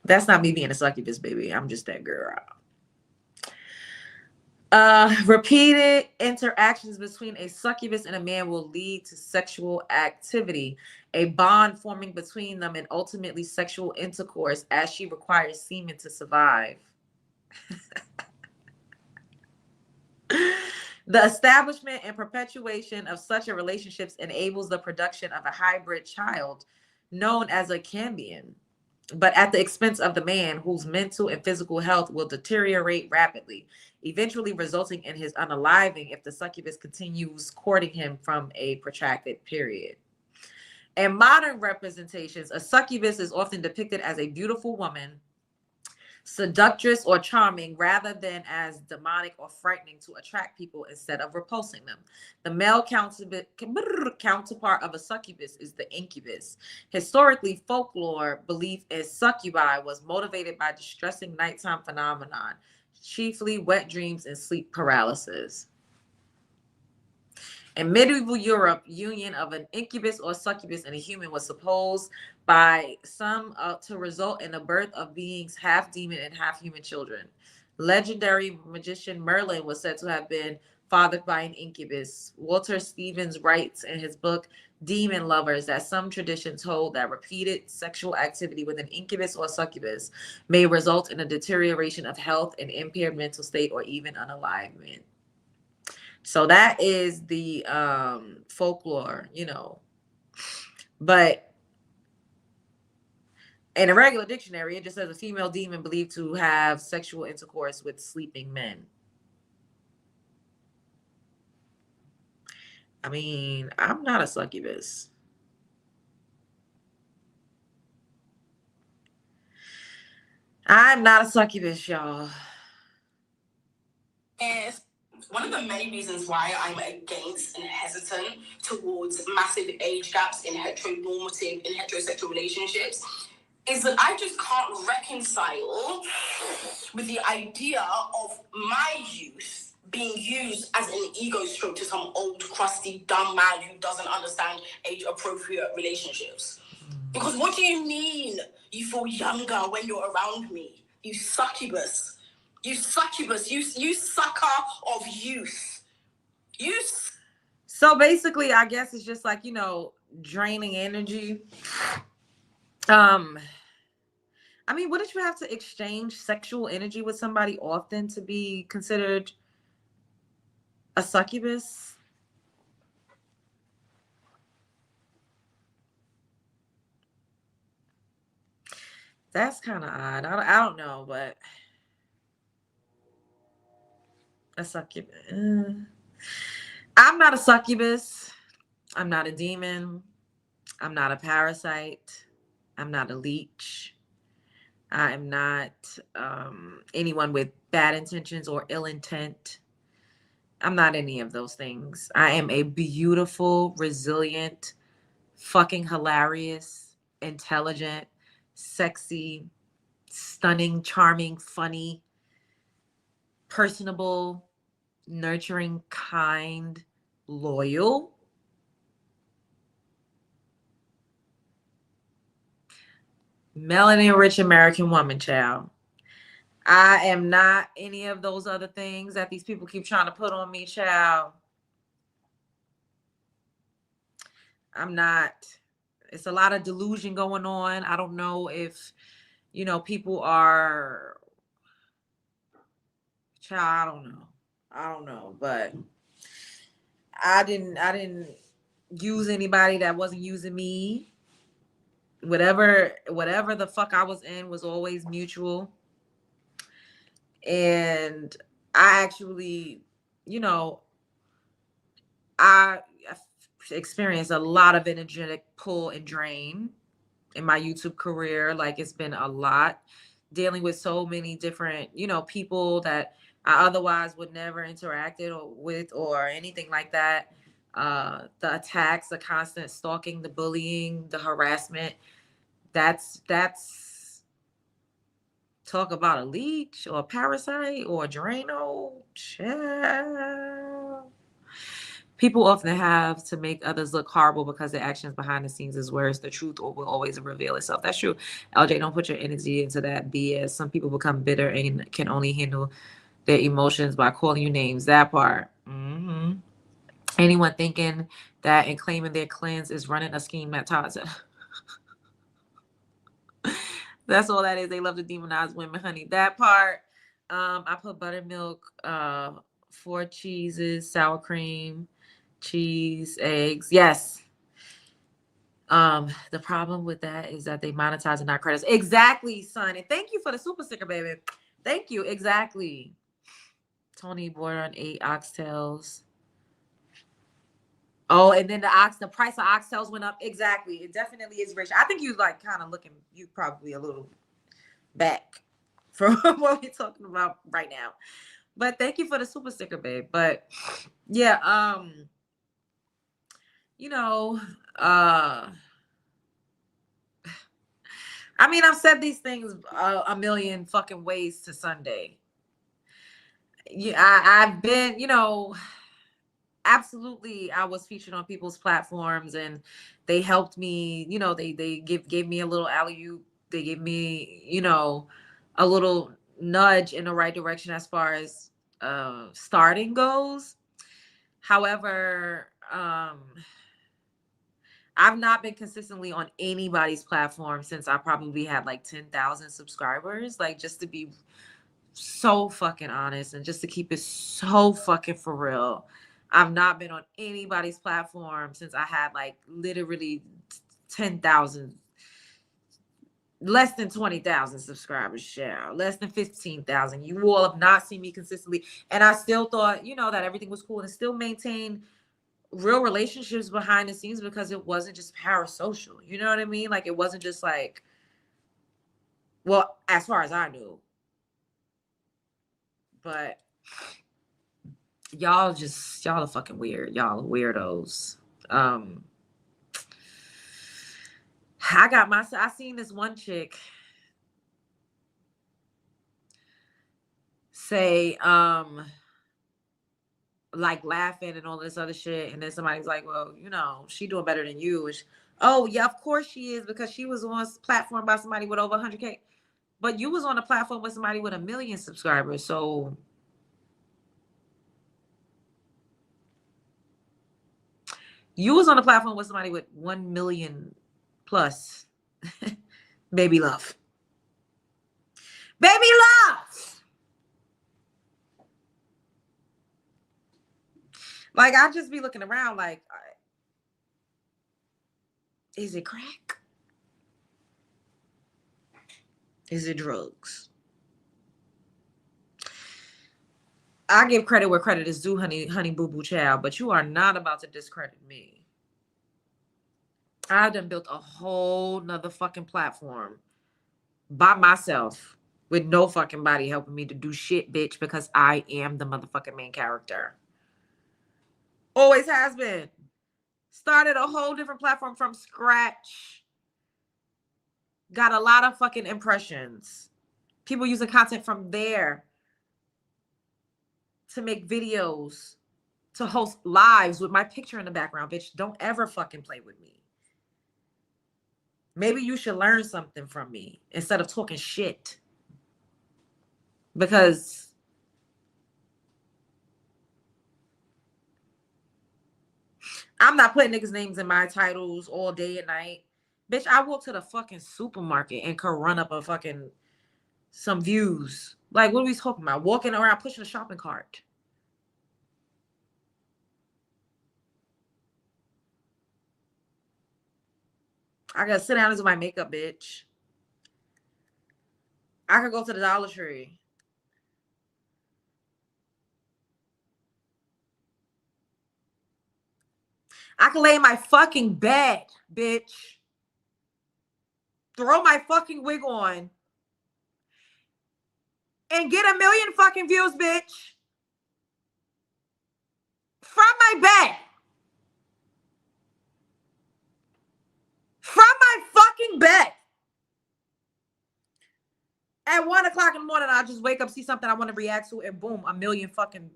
That's not me being a succubus, baby. I'm just that girl. Repeated interactions between a succubus and a man will lead to sexual activity, a bond forming between them, and ultimately sexual intercourse, as she requires semen to survive. The establishment and perpetuation of such a relationship enables the production of a hybrid child known as a cambion, but at the expense of the man, whose mental and physical health will deteriorate rapidly, eventually resulting in his unaliving if the succubus continues courting him from a protracted period. In modern representations, a succubus is often depicted as a beautiful woman, seductress or charming, rather than as demonic or frightening to attract people instead of repulsing them. The male counterpart of a succubus is the incubus. Historically, folklore belief in succubi was motivated by distressing nighttime phenomenon, chiefly wet dreams and sleep paralysis. In medieval Europe, union of an incubus or succubus and a human was supposed by some to result in the birth of beings half demon and half human children. Legendary magician Merlin was said to have been fathered by an incubus. Walter Stevens writes in his book Demon Lovers that some traditions hold that repeated sexual activity with an incubus or succubus may result in a deterioration of health, an impaired mental state, or even unalivement. So that is the folklore, but in a regular dictionary, it just says a female demon believed to have sexual intercourse with sleeping men. I mean, I'm not a succubus. I'm not a succubus, y'all. And one of the many reasons why I'm against and hesitant towards massive age gaps in heterosexual relationships is that I just can't reconcile with the idea of my youth being used as an ego stroke to some old, crusty, dumb man who doesn't understand age-appropriate relationships. Because what do you mean you feel younger when you're around me? You succubus. You succubus. You sucker of youth. So basically, I guess it's just like, draining energy. I mean, wouldn't you have to exchange sexual energy with somebody often to be considered a succubus? That's kind of odd. I don't know, but a succubus. I'm not a succubus. I'm not a demon. I'm not a parasite. I'm not a leech. I am not anyone with bad intentions or ill intent. I'm not any of those things. I am a beautiful, resilient, fucking hilarious, intelligent, sexy, stunning, charming, funny, personable, nurturing, kind, loyal, melanin rich American woman, child. I am not any of those other things that these people keep trying to put on me, child. I'm not. It's a lot of delusion going on. I don't know if, people are, child, I don't know, but I didn't use anybody that wasn't using me. Whatever the fuck I was in was always mutual. And I actually, I experienced a lot of energetic pull and drain in my YouTube career. Like, it's been a lot dealing with so many different, people that I otherwise would never interacted with or anything like that. The attacks, the constant stalking, the bullying, the harassment. That's talk about a leech or a parasite or a Drano. Child. People often have to make others look horrible because their actions behind the scenes is where it's the truth or will always reveal itself. That's true. LJ, don't put your energy into that BS. Some people become bitter and can only handle their emotions by calling you names. That part. Mm-hmm. Anyone thinking that and claiming their cleanse is running a scheme that Todd said. That's all that is. They love to demonize women, honey. That part. I put buttermilk, 4 cheeses, sour cream, cheese, eggs. Yes. The problem with that is that they monetize and not credits. Exactly, son. And thank you for the super sticker, baby. Thank you. Exactly. Tony bordered on 8 oxtails. Oh, and then the price of oxtails went up. Exactly. It definitely is rich. I think you kind of looking, you probably a little back from what we're talking about right now. But thank you for the super sticker, babe. But yeah, I mean, I've said these things a million fucking ways to Sunday. Yeah, I've been, absolutely, I was featured on people's platforms and they helped me, they gave me a little alley-oop. They gave me, a little nudge in the right direction as far as starting goes. However, I've not been consistently on anybody's platform since I probably had like 10,000 subscribers. Like, just to be so fucking honest and just to keep it so fucking for real, I've not been on anybody's platform since I had like literally 10,000, less than 20,000 subscribers, Cheryl, less than 15,000. You all have not seen me consistently. And I still thought, that everything was cool and still maintain real relationships behind the scenes because it wasn't just parasocial. You know what I mean? Like, it wasn't just like, well, as far as I knew. But y'all are fucking weird. Y'all are weirdos. I seen this one chick say, like, laughing and all this other shit, and then somebody's like, well, you know, she doing better than you. Oh yeah, of course she is, because she was on a platform by somebody with over 100K, but you was on a platform with somebody with 1 million subscribers. So you was on a platform with somebody with 1 million plus. Baby love. Baby love. Like, I just be looking around like, is it crack? Is it drugs? I give credit where credit is due, honey boo boo child, but you are not about to discredit me. I done built a whole nother fucking platform by myself with no fucking body helping me to do shit, bitch, because I am the motherfucking main character. Always has been. Started a whole different platform from scratch. Got a lot of fucking impressions. People using content from there to make videos, to host lives with my picture in the background. Bitch, don't ever fucking play with me. Maybe you should learn something from me instead of talking shit. Because I'm not putting niggas' names in my titles all day and night. Bitch, I walk to the fucking supermarket and could run up some views. Like, what are we talking about? Walking around pushing a shopping cart. I gotta sit down and do my makeup, bitch. I could go to the Dollar Tree. I can lay in my fucking bed, bitch. Throw my fucking wig on. And get 1 million fucking views, bitch. From my bed. From my fucking bed. At 1 o'clock in the morning, I'll just wake up, see something I want to react to, and boom, 1 million fucking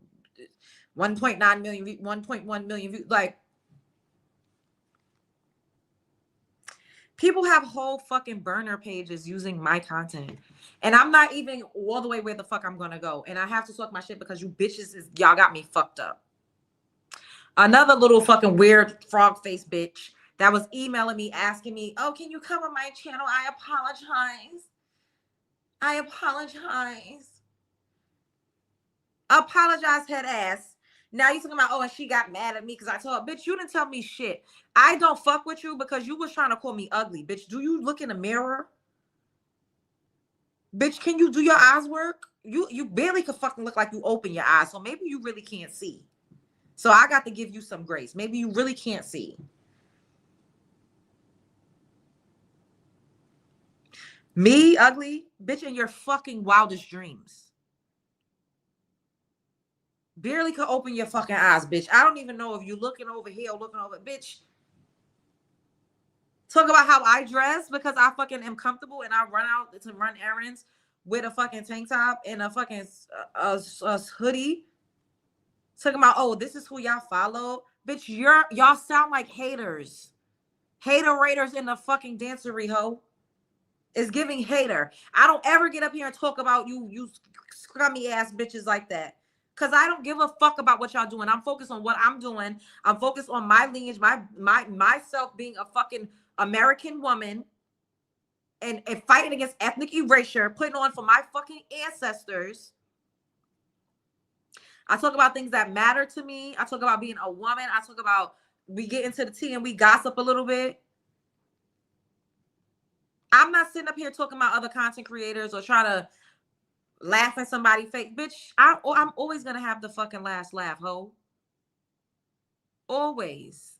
1.9 million, 1.1 million views. Like, people have whole fucking burner pages using my content. And I'm not even all the way where the fuck I'm gonna go. And I have to talk my shit because you bitches y'all got me fucked up. Another little fucking weird frog face bitch that was emailing me asking me, oh, can you come on my channel? I apologize. Apologize, head ass. Now you talking about, oh, and she got mad at me because I told her, bitch, you didn't tell me shit. I don't fuck with you because you was trying to call me ugly. Bitch, do you look in the mirror? Bitch, can you do your eyes work? You barely could fucking look like you open your eyes, so maybe you really can't see. So I got to give you some grace. Maybe you really can't see. Me, ugly? Bitch, in your fucking wildest dreams. Barely could open your fucking eyes, bitch. I don't even know if you looking over here or looking over, bitch. Talk about how I dress because I fucking am comfortable and I run out to run errands with a fucking tank top and a fucking hoodie. Talking about, oh, this is who y'all follow. Bitch, y'all sound like haters. Hater raiders in the fucking dancery, ho. It's giving hater. I don't ever get up here and talk about you scrummy ass bitches like that. Cause I don't give a fuck about what y'all doing. I'm focused on what I'm doing. I'm focused on my lineage, myself being a fucking American woman and fighting against ethnic erasure, putting on for my fucking ancestors. I talk about things that matter to me. I talk about being a woman. I talk about we get into the tea and we gossip a little bit. I'm not sitting up here talking about other content creators or trying to laugh at somebody fake. Bitch, I'm always going to have the fucking last laugh, ho. Always.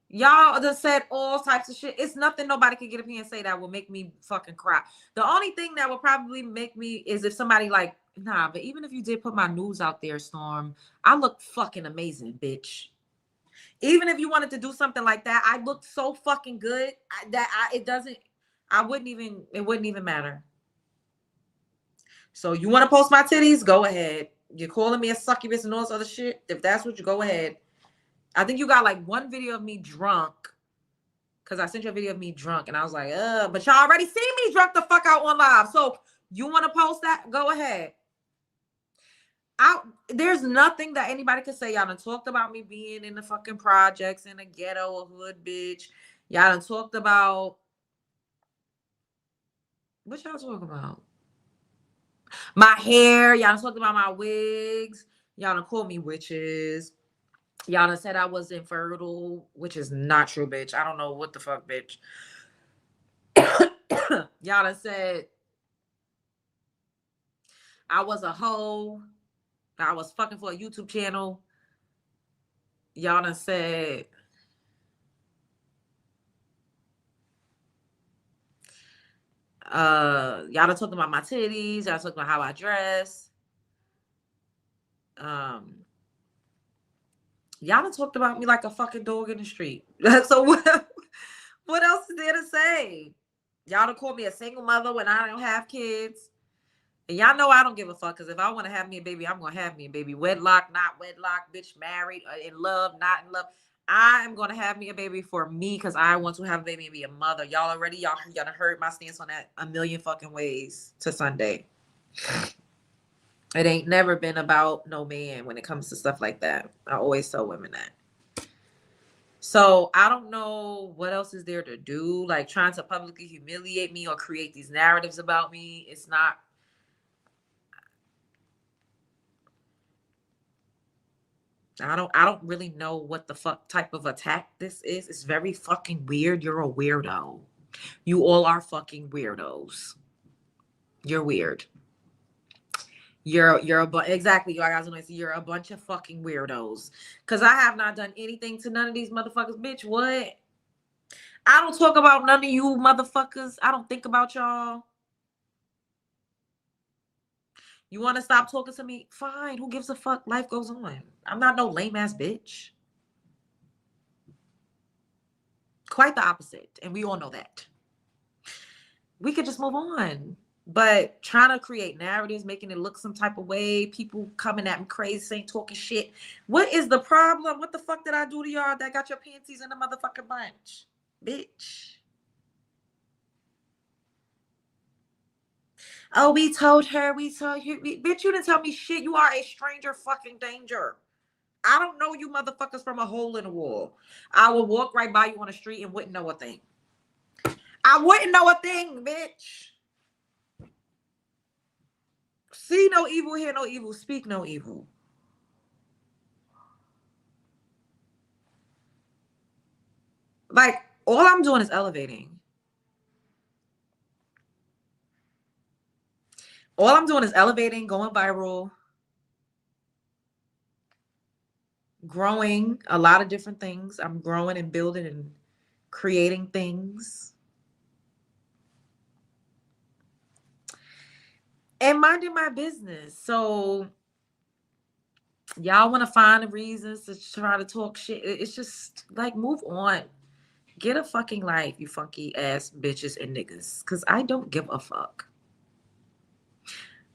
Y'all just said all types of shit. It's nothing nobody can get up here and say that will make me fucking cry. The only thing that will probably make me is if somebody like, nah, but even if you did put my news out there, Storm, I look fucking amazing, bitch. Even if you wanted to do something like that, I looked so fucking good it wouldn't even matter. So you want to post my titties? Go ahead. You're calling me a succubus and all this other shit. If that's what you go ahead. I think you got like one video of me drunk. Cause I sent you a video of me drunk and I was like, but y'all already seen me drunk the fuck out on live. So you want to post that? Go ahead. There's nothing that anybody could say. Y'all done talked about me being in the fucking projects in the ghetto or hood, bitch. Y'all done talked about what y'all talking about? My hair. Y'all done talked about my wigs. Y'all done called me witches. Y'all done said I was infertile, which is not true, bitch. I don't know what the fuck, bitch. Y'all done said I was a hoe. I was fucking for a YouTube channel. Y'all done said y'all done talked about my titties. Y'all talked about how I dress. Y'all done talked about me like a fucking dog in the street. So what else is there to say? Y'all done called me a single mother when I don't have kids. And y'all know I don't give a fuck, because if I want to have me a baby, I'm going to have me a baby. Wedlock, not wedlock, bitch, married, in love, not in love. I am going to have me a baby for me because I want to have a baby and be a mother. Y'all done heard my stance on that a million fucking ways to Sunday. It ain't never been about no man when it comes to stuff like that. I always tell women that. So I don't know what else is there to do. Like trying to publicly humiliate me or create these narratives about me. It's not. I don't really know what the fuck type of attack this is. It's very fucking weird. You're a weirdo. You all are fucking weirdos. You're weird. Exactly. You guys want to see you're a bunch of fucking weirdos. Cause I have not done anything to none of these motherfuckers. Bitch, what? I don't talk about none of you motherfuckers. I don't think about y'all. You want to stop talking to me? Fine. Who gives a fuck? Life goes on. I'm not no lame ass bitch. Quite the opposite. And we all know that. We could just move on. But trying to create narratives, making it look some type of way, people coming at me crazy, saying talking shit. What is the problem? What the fuck did I do to y'all that got your panties in a motherfucking bunch? Bitch. Oh, we told you. Bitch, you didn't tell me shit. You are a stranger fucking danger. I don't know you motherfuckers from a hole in the wall. I will walk right by you on the street and wouldn't know a thing. I wouldn't know a thing, bitch. See no evil, hear no evil, speak no evil. Like, all I'm doing is elevating. All I'm doing is elevating, going viral, growing a lot of different things. I'm growing and building and creating things. And minding my business. So y'all want to find reasons to try to talk shit. It's just like, move on. Get a fucking life, you funky ass bitches and niggas. Because I don't give a fuck.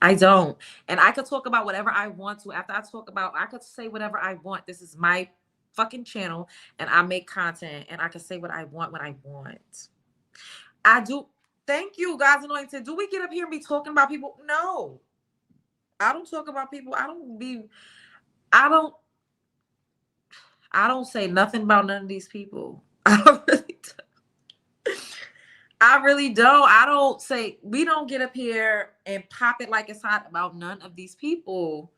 I don't. And I could talk about whatever I want to. After I could say whatever I want. This is my fucking channel and I make content and I can say what I want when I want. I do. Thank you, God's anointed. Do we get up here and be talking about people? No. I don't talk about people. I don't say nothing about none of these people. I really don't. I don't say, we don't get up here and pop it like it's hot about none of these people.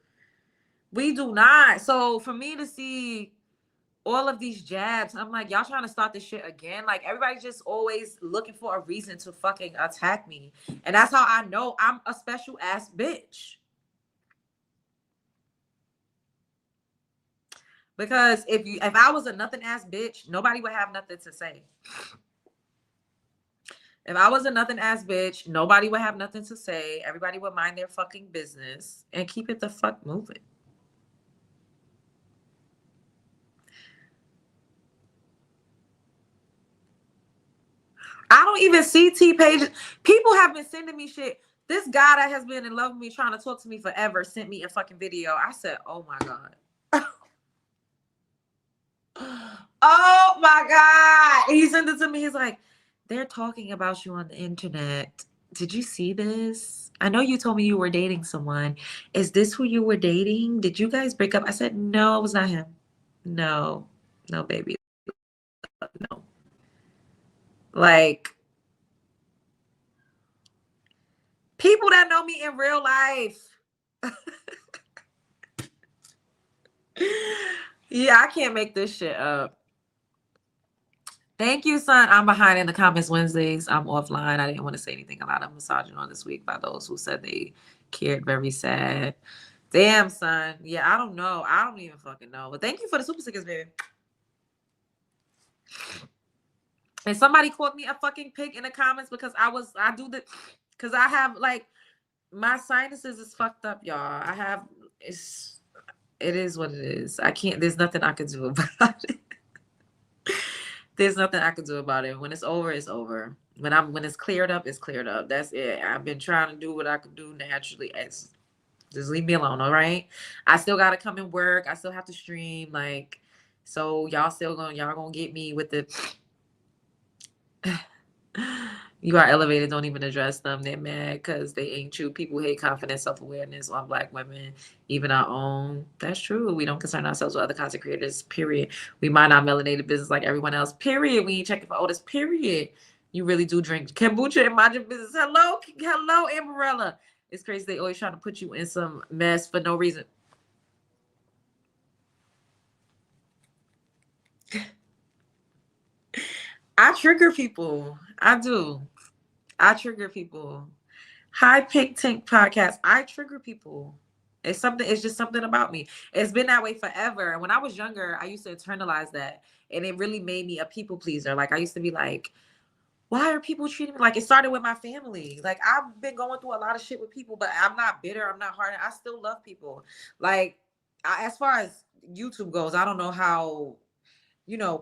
We do not. So for me to see all of these jabs, I'm like, y'all trying to start this shit again? Like, everybody's just always looking for a reason to fucking attack me. And that's how I know I'm a special ass bitch. Because if I was a nothing ass bitch, nobody would have nothing to say. If I was a nothing ass bitch, nobody would have nothing to say. Everybody would mind their fucking business and keep it the fuck moving. I don't even see T pages. People have been sending me shit. This guy that has been in love with me, trying to talk to me forever, sent me a fucking video. I said, oh my God. Oh my God. He sent it to me. He's like, they're talking about you on the internet. Did you see this? I know you told me you were dating someone. Is this who you were dating? Did you guys break up? I said, no, it was not him. No, no, baby. No. Like, people that know me in real life. Yeah, I can't make this shit up. Thank you, son. I'm behind in the comments Wednesdays. I'm offline. I didn't want to say anything about a misogyny this week by those who said they cared. Very sad. Damn, son. Yeah, I don't know. I don't even fucking know. But thank you for the super stickers, baby. And somebody called me a fucking pig in the comments because because I have like my sinuses is fucked up, y'all. It is what it is. I can't, there's nothing I can do about it. There's nothing I can do about it. When it's over, it's over. When it's cleared up, it's cleared up. That's it. I've been trying to do what I could do naturally. Just leave me alone, all right? I still gotta come and work. I still have to stream. Like, so y'all gonna get me with the you are elevated, don't even address them. They're mad because they ain't true. People hate confidence, self-awareness on Black women, even our own. That's true. We don't concern ourselves with other content creators, period. We mind our melanated business like everyone else, period. We ain't checking for oldest, period. You really do drink kombucha and mind your business. Hello, Amberella. It's crazy. They always trying to put you in some mess for no reason. I trigger people. I do. I trigger people. Hi, Pink Tank Podcast. I trigger people. It's just something about me. It's been that way forever. And when I was younger, I used to internalize that. And it really made me a people pleaser. Like, I used to be like, why are people treating me like it started with my family? Like, I've been going through a lot of shit with people, but I'm not bitter. I'm not hard. I still love people. Like, as far as YouTube goes, I don't know how,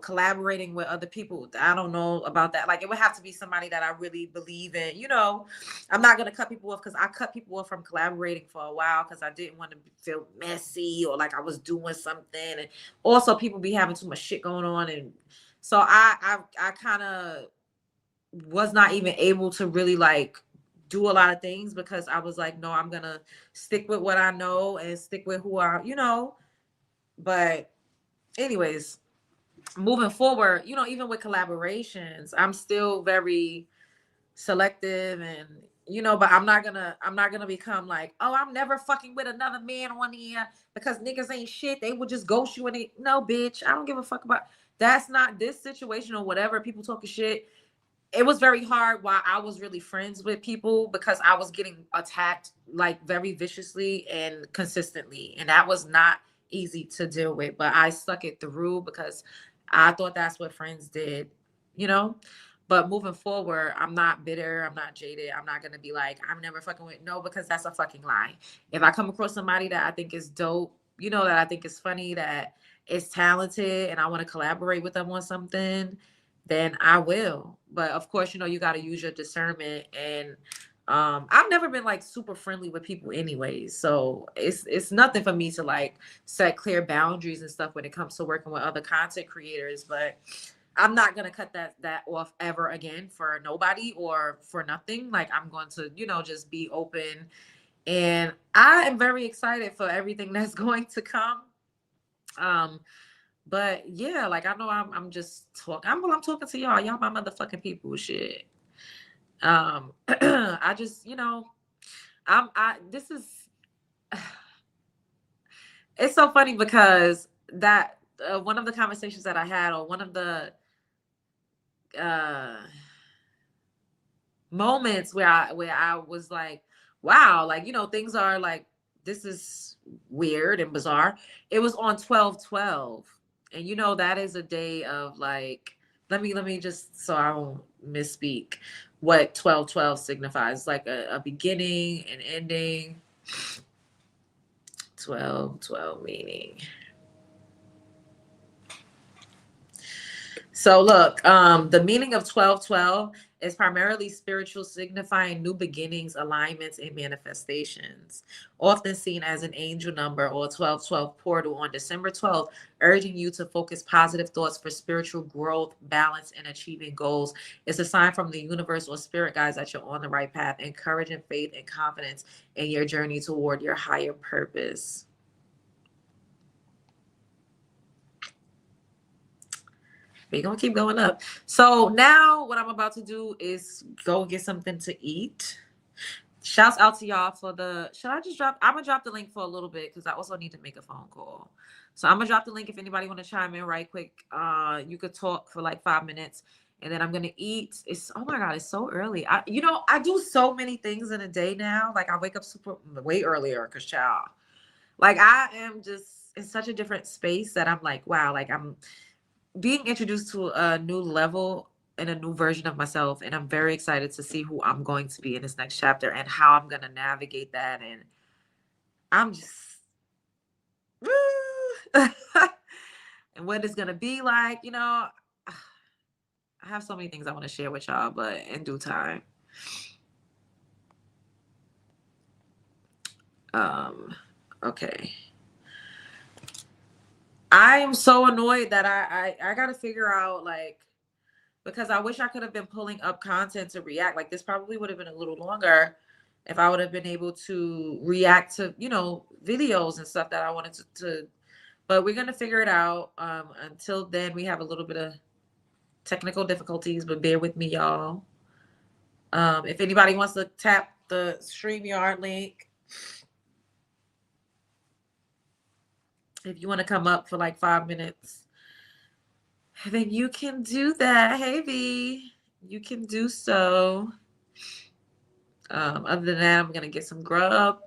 collaborating with other people. I don't know about that. Like, it would have to be somebody that I really believe in. I'm not going to cut people off because I cut people off from collaborating for a while because I didn't want to feel messy or like I was doing something. And also people be having too much shit going on. And so I kind of was not even able to really like do a lot of things because I was like, no, I'm going to stick with what I know and stick with who but anyways, moving forward, even with collaborations, I'm still very selective and but I'm not gonna become like, oh, I'm never fucking with another man on here because niggas ain't shit. They would just ghost you and no, bitch. I don't give a fuck about that's not this situation or whatever. People talking shit. It was very hard while I was really friends with people because I was getting attacked like very viciously and consistently. And that was not easy to deal with, but I stuck it through because I thought that's what friends did, But moving forward, I'm not bitter. I'm not jaded. I'm not going to be like, I'm never fucking with. No, because that's a fucking lie. If I come across somebody that I think is dope, that I think is funny, that is talented, and I want to collaborate with them on something, then I will. But of course, you got to use your discernment. And I've never been like super friendly with people anyways. So it's nothing for me to like set clear boundaries and stuff when it comes to working with other content creators. But I'm not going to cut that off ever again for nobody or for nothing. Like, I'm going to, just be open. And I am very excited for everything that's going to come. But yeah, like, I know I'm just talking. I'm talking to y'all. Y'all my motherfucking people. Shit. I just, this is, it's so funny because that one of the conversations that I had, or one of the moments where I was like, wow, like, things are like this is weird and bizarre. It was on 12/12. And you know that is a day of like, let me just, so I won't misspeak what 12/12 signifies, like a beginning, an ending. 12/12 meaning. So look, the meaning of 12/12 is primarily spiritual, signifying new beginnings, alignments, and manifestations. Often seen as an angel number or a 12/12 portal on December 12th, urging you to focus positive thoughts for spiritual growth, balance, and achieving goals. It's a sign from the universe or spirit guides that you're on the right path, encouraging faith and confidence in your journey toward your higher purpose. We're gonna keep going up. So now what I'm about to do is go get something to eat. Shouts out to y'all for the, should I just drop, I'm gonna drop the link for a little bit because I also need to make a phone call. So I'm gonna drop the link if anybody want to chime in right quick. You could talk for like 5 minutes and then I'm gonna eat. It's, oh my God, it's so early. I do so many things in a day now. Like I wake up way earlier because child. Like I am just in such a different space that I'm like, wow, like I'm being introduced to a new level and a new version of myself, and I'm very excited to see who I'm going to be in this next chapter and how I'm going to navigate that. And I'm just and what it's going to be like, I have so many things I want to share with y'all, but in due time. Okay. I am so annoyed that I got to figure out, like, because I wish I could have been pulling up content to react. Like this probably would have been a little longer if I would have been able to react to, videos and stuff that I wanted to, but we're going to figure it out. Until then, we have a little bit of technical difficulties, but bear with me, y'all. If anybody wants to tap the StreamYard link, if you want to come up for like 5 minutes, then you can do that. Hey, V, you can do so. Other than that, I'm going to get some grub.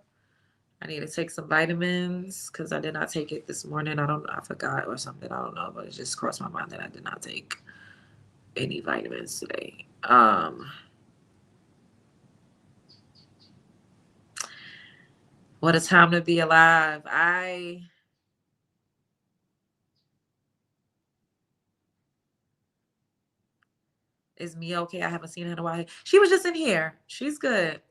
I need to take some vitamins because I did not take it this morning. I forgot or something. I don't know, but it just crossed my mind that I did not take any vitamins today. What a time to be alive. Is Mia okay? I haven't seen her in a while. She was just in here. She's good.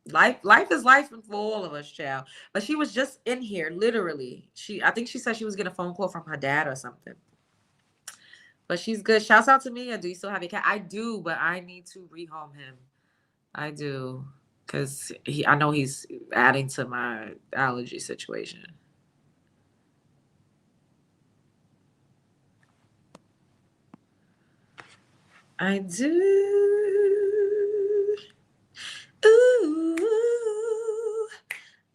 Life is life for all of us, child. But she was just in here, literally. I think she said she was getting a phone call from her dad or something. But she's good. Shouts out to Mia. Do you still have your cat? I do, but I need to rehome him. I do. Because I know he's adding to my allergy situation. I do. Ooh,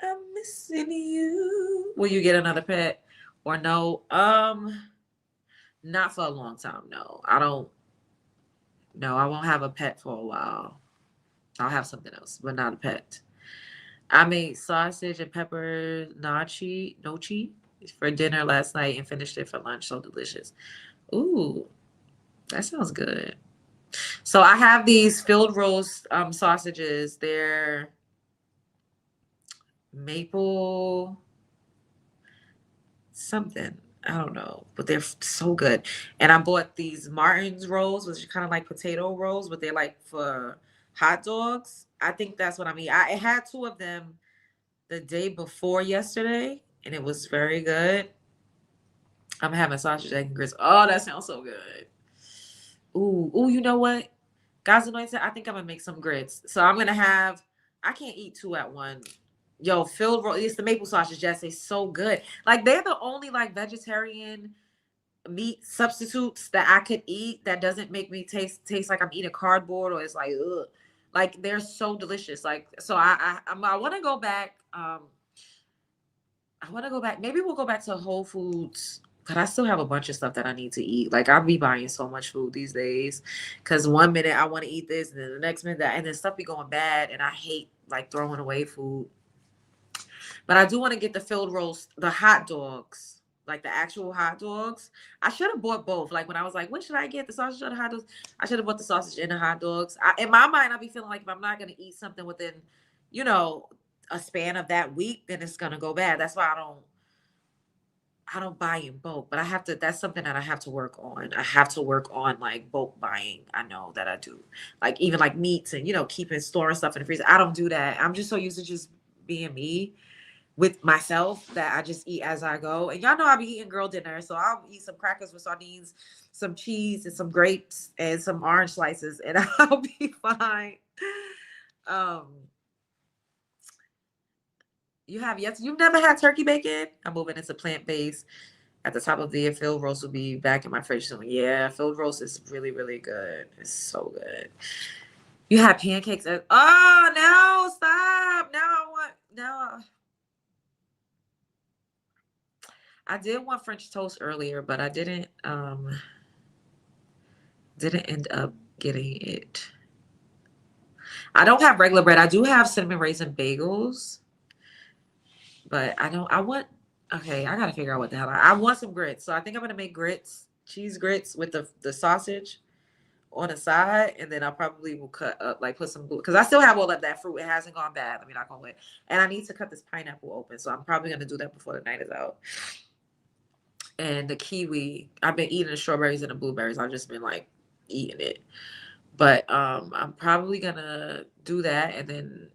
I'm missing you. Will you get another pet or no? Not for a long time. No, I don't. No, I won't have a pet for a while. I'll have something else, but not a pet. I made sausage and pepper nochi for dinner last night and finished it for lunch. So delicious. Ooh, that sounds good. So I have these field roast sausages. They're maple something. I don't know, but they're so good. And I bought these Martin's rolls, which are kind of like potato rolls, but they're like for hot dogs. I think that's what I mean. I had 2 of them the day before yesterday, and it was very good. I'm having sausage, egg, and grits. Oh, that sounds so good. Ooh, you know what? God's anointed, I think I'm gonna make some grits. So I'm gonna have, I can't eat 2 at one. Yo, filled roll, it's the maple sausage, Jesse, so good. Like they're the only like vegetarian meat substitutes that I could eat that doesn't make me taste like I'm eating cardboard or it's like ugh. Like they're so delicious. Like so I want to go back. I want to go back. Maybe we'll go back to Whole Foods. But I still have a bunch of stuff that I need to eat. Like I'll be buying so much food these days. Cause one minute I want to eat this, and then the next minute that, and then stuff be going bad. And I hate like throwing away food. But I do want to get the filled roast, the hot dogs, like the actual hot dogs. I should have bought both. Like when I was like, what should I get? The sausage or the hot dogs? I should have bought the sausage and the hot dogs. In my mind, I'll be feeling like if I'm not going to eat something within, you know, a span of that week, then it's going to go bad. That's why I don't buy in bulk, but I have to, that's something that I have to work on. I have to work on like bulk buying. I know that I do. Like even like meats and, you know, keeping storing stuff in the freezer. I don't do that. I'm just so used to just being me with myself that I just eat as I go. And y'all know I'll be eating girl dinner. So I'll eat some crackers with sardines, some cheese and some grapes and some orange slices and I'll be fine. You've never had turkey bacon? I'm moving into plant-based. At the top of the year, filled roast will be back in my fridge soon. Yeah, filled roast is really, really good. It's so good. You had pancakes. Oh, no, stop. I did want French toast earlier, but I didn't end up getting it. I don't have regular bread. I do have cinnamon raisin bagels, but I gotta figure out what the hell I want some grits. So I think I'm gonna make grits, cheese grits with the sausage on the side, and then I probably will cut up, like put some, because I still have all of that fruit. It hasn't gone bad. Let me not gonna wait. And I need to cut this pineapple open, so I'm probably gonna do that before the night is out. And the kiwi, I've been eating the strawberries and the blueberries. I've just been like eating it. But I'm probably gonna do that and then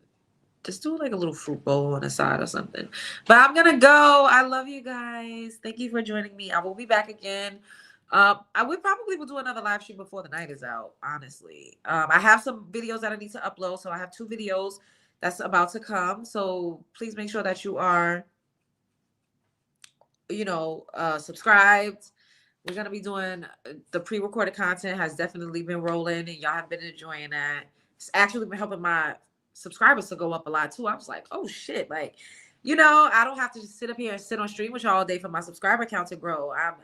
just do like a little fruit bowl on the side or something. But I'm gonna go. I love you guys. Thank you for joining me. I will be back again. I would probably will do another live stream before the night is out, honestly. I have some videos that I need to upload. So I have 2 videos that's about to come. So please make sure that you are, subscribed. We're going to be doing the pre-recorded content has definitely been rolling and y'all have been enjoying that. It's actually been helping my subscribers to go up a lot too. I was like, oh shit. Like, I don't have to just sit up here and sit on stream with y'all all day for my subscriber count to grow. I'm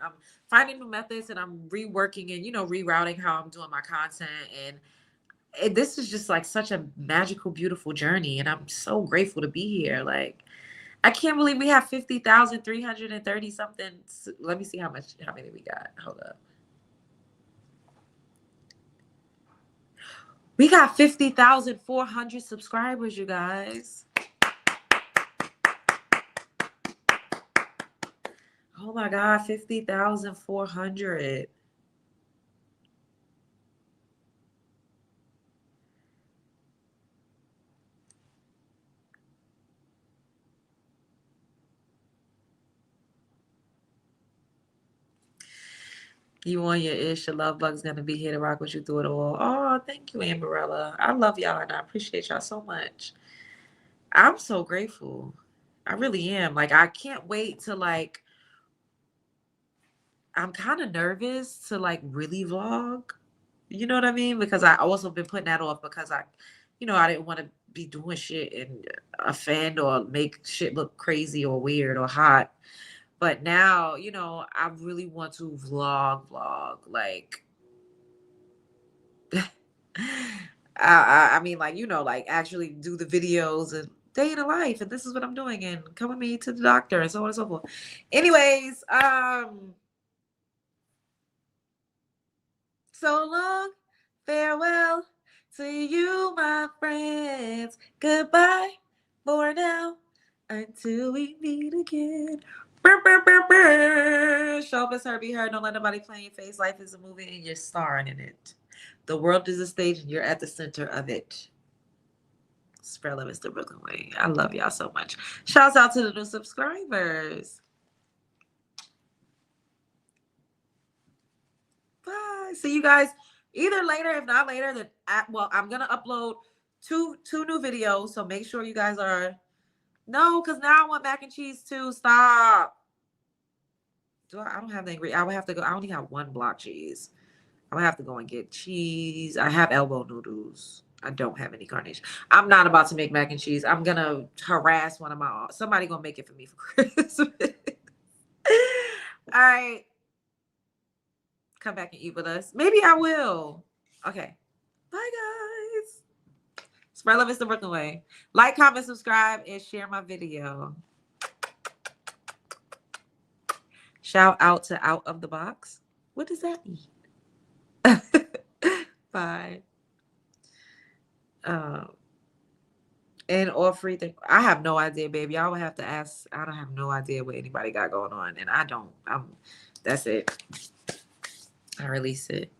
finding new methods and I'm reworking and, rerouting how I'm doing my content. And this is just like such a magical, beautiful journey. And I'm so grateful to be here. Like, I can't believe we have 50,330 something. Let me see how many we got. Hold up. We got 50,400 subscribers, you guys. Oh my God, 50,400. You on your ish. Your love bug's gonna be here to rock with you through it all. Oh, thank you, Amberella. I love y'all and I appreciate y'all so much. I'm so grateful. I really am. Like, I can't wait to I'm kind of nervous to really vlog. You know what I mean? Because I also been putting that off because I didn't want to be doing shit and offend or make shit look crazy or weird or hot. But now, I really want to vlog. Like, I mean, actually do the videos and day in the life. And this is what I'm doing. And come with me to the doctor and so on and so forth. Anyways, so long, farewell to you, my friends. Goodbye for now until we meet again. Brr, brr, brr, brr. Show up as her, be heard. Don't let nobody play in your face. Life is a movie and you're starring in it. The world is a stage and you're at the center of it. Spread love, Mr. Brooklyn Way. I love y'all so much. Shouts out to the new subscribers. Bye. See you guys either later. If not later, then I'm gonna upload two new videos. So make sure you guys are because now I want mac and cheese too. Stop. I don't have the ingredient. I would have to go. I only have 1 block cheese. I would have to go and get cheese. I have elbow noodles. I don't have any carnation. I'm not about to make mac and cheese. I'm gonna harass somebody gonna make it for me for Christmas. All right. Come back and eat with us. Maybe I will. Okay. Bye, guys. Spread love is the Brooklyn way. Like, comment, subscribe, and share my video. Shout out to Out of the Box. What does that mean? Bye. And all free thing. I have no idea, baby. Y'all would have to ask. I don't have no idea what anybody got going on, and I don't. That's it. I release it.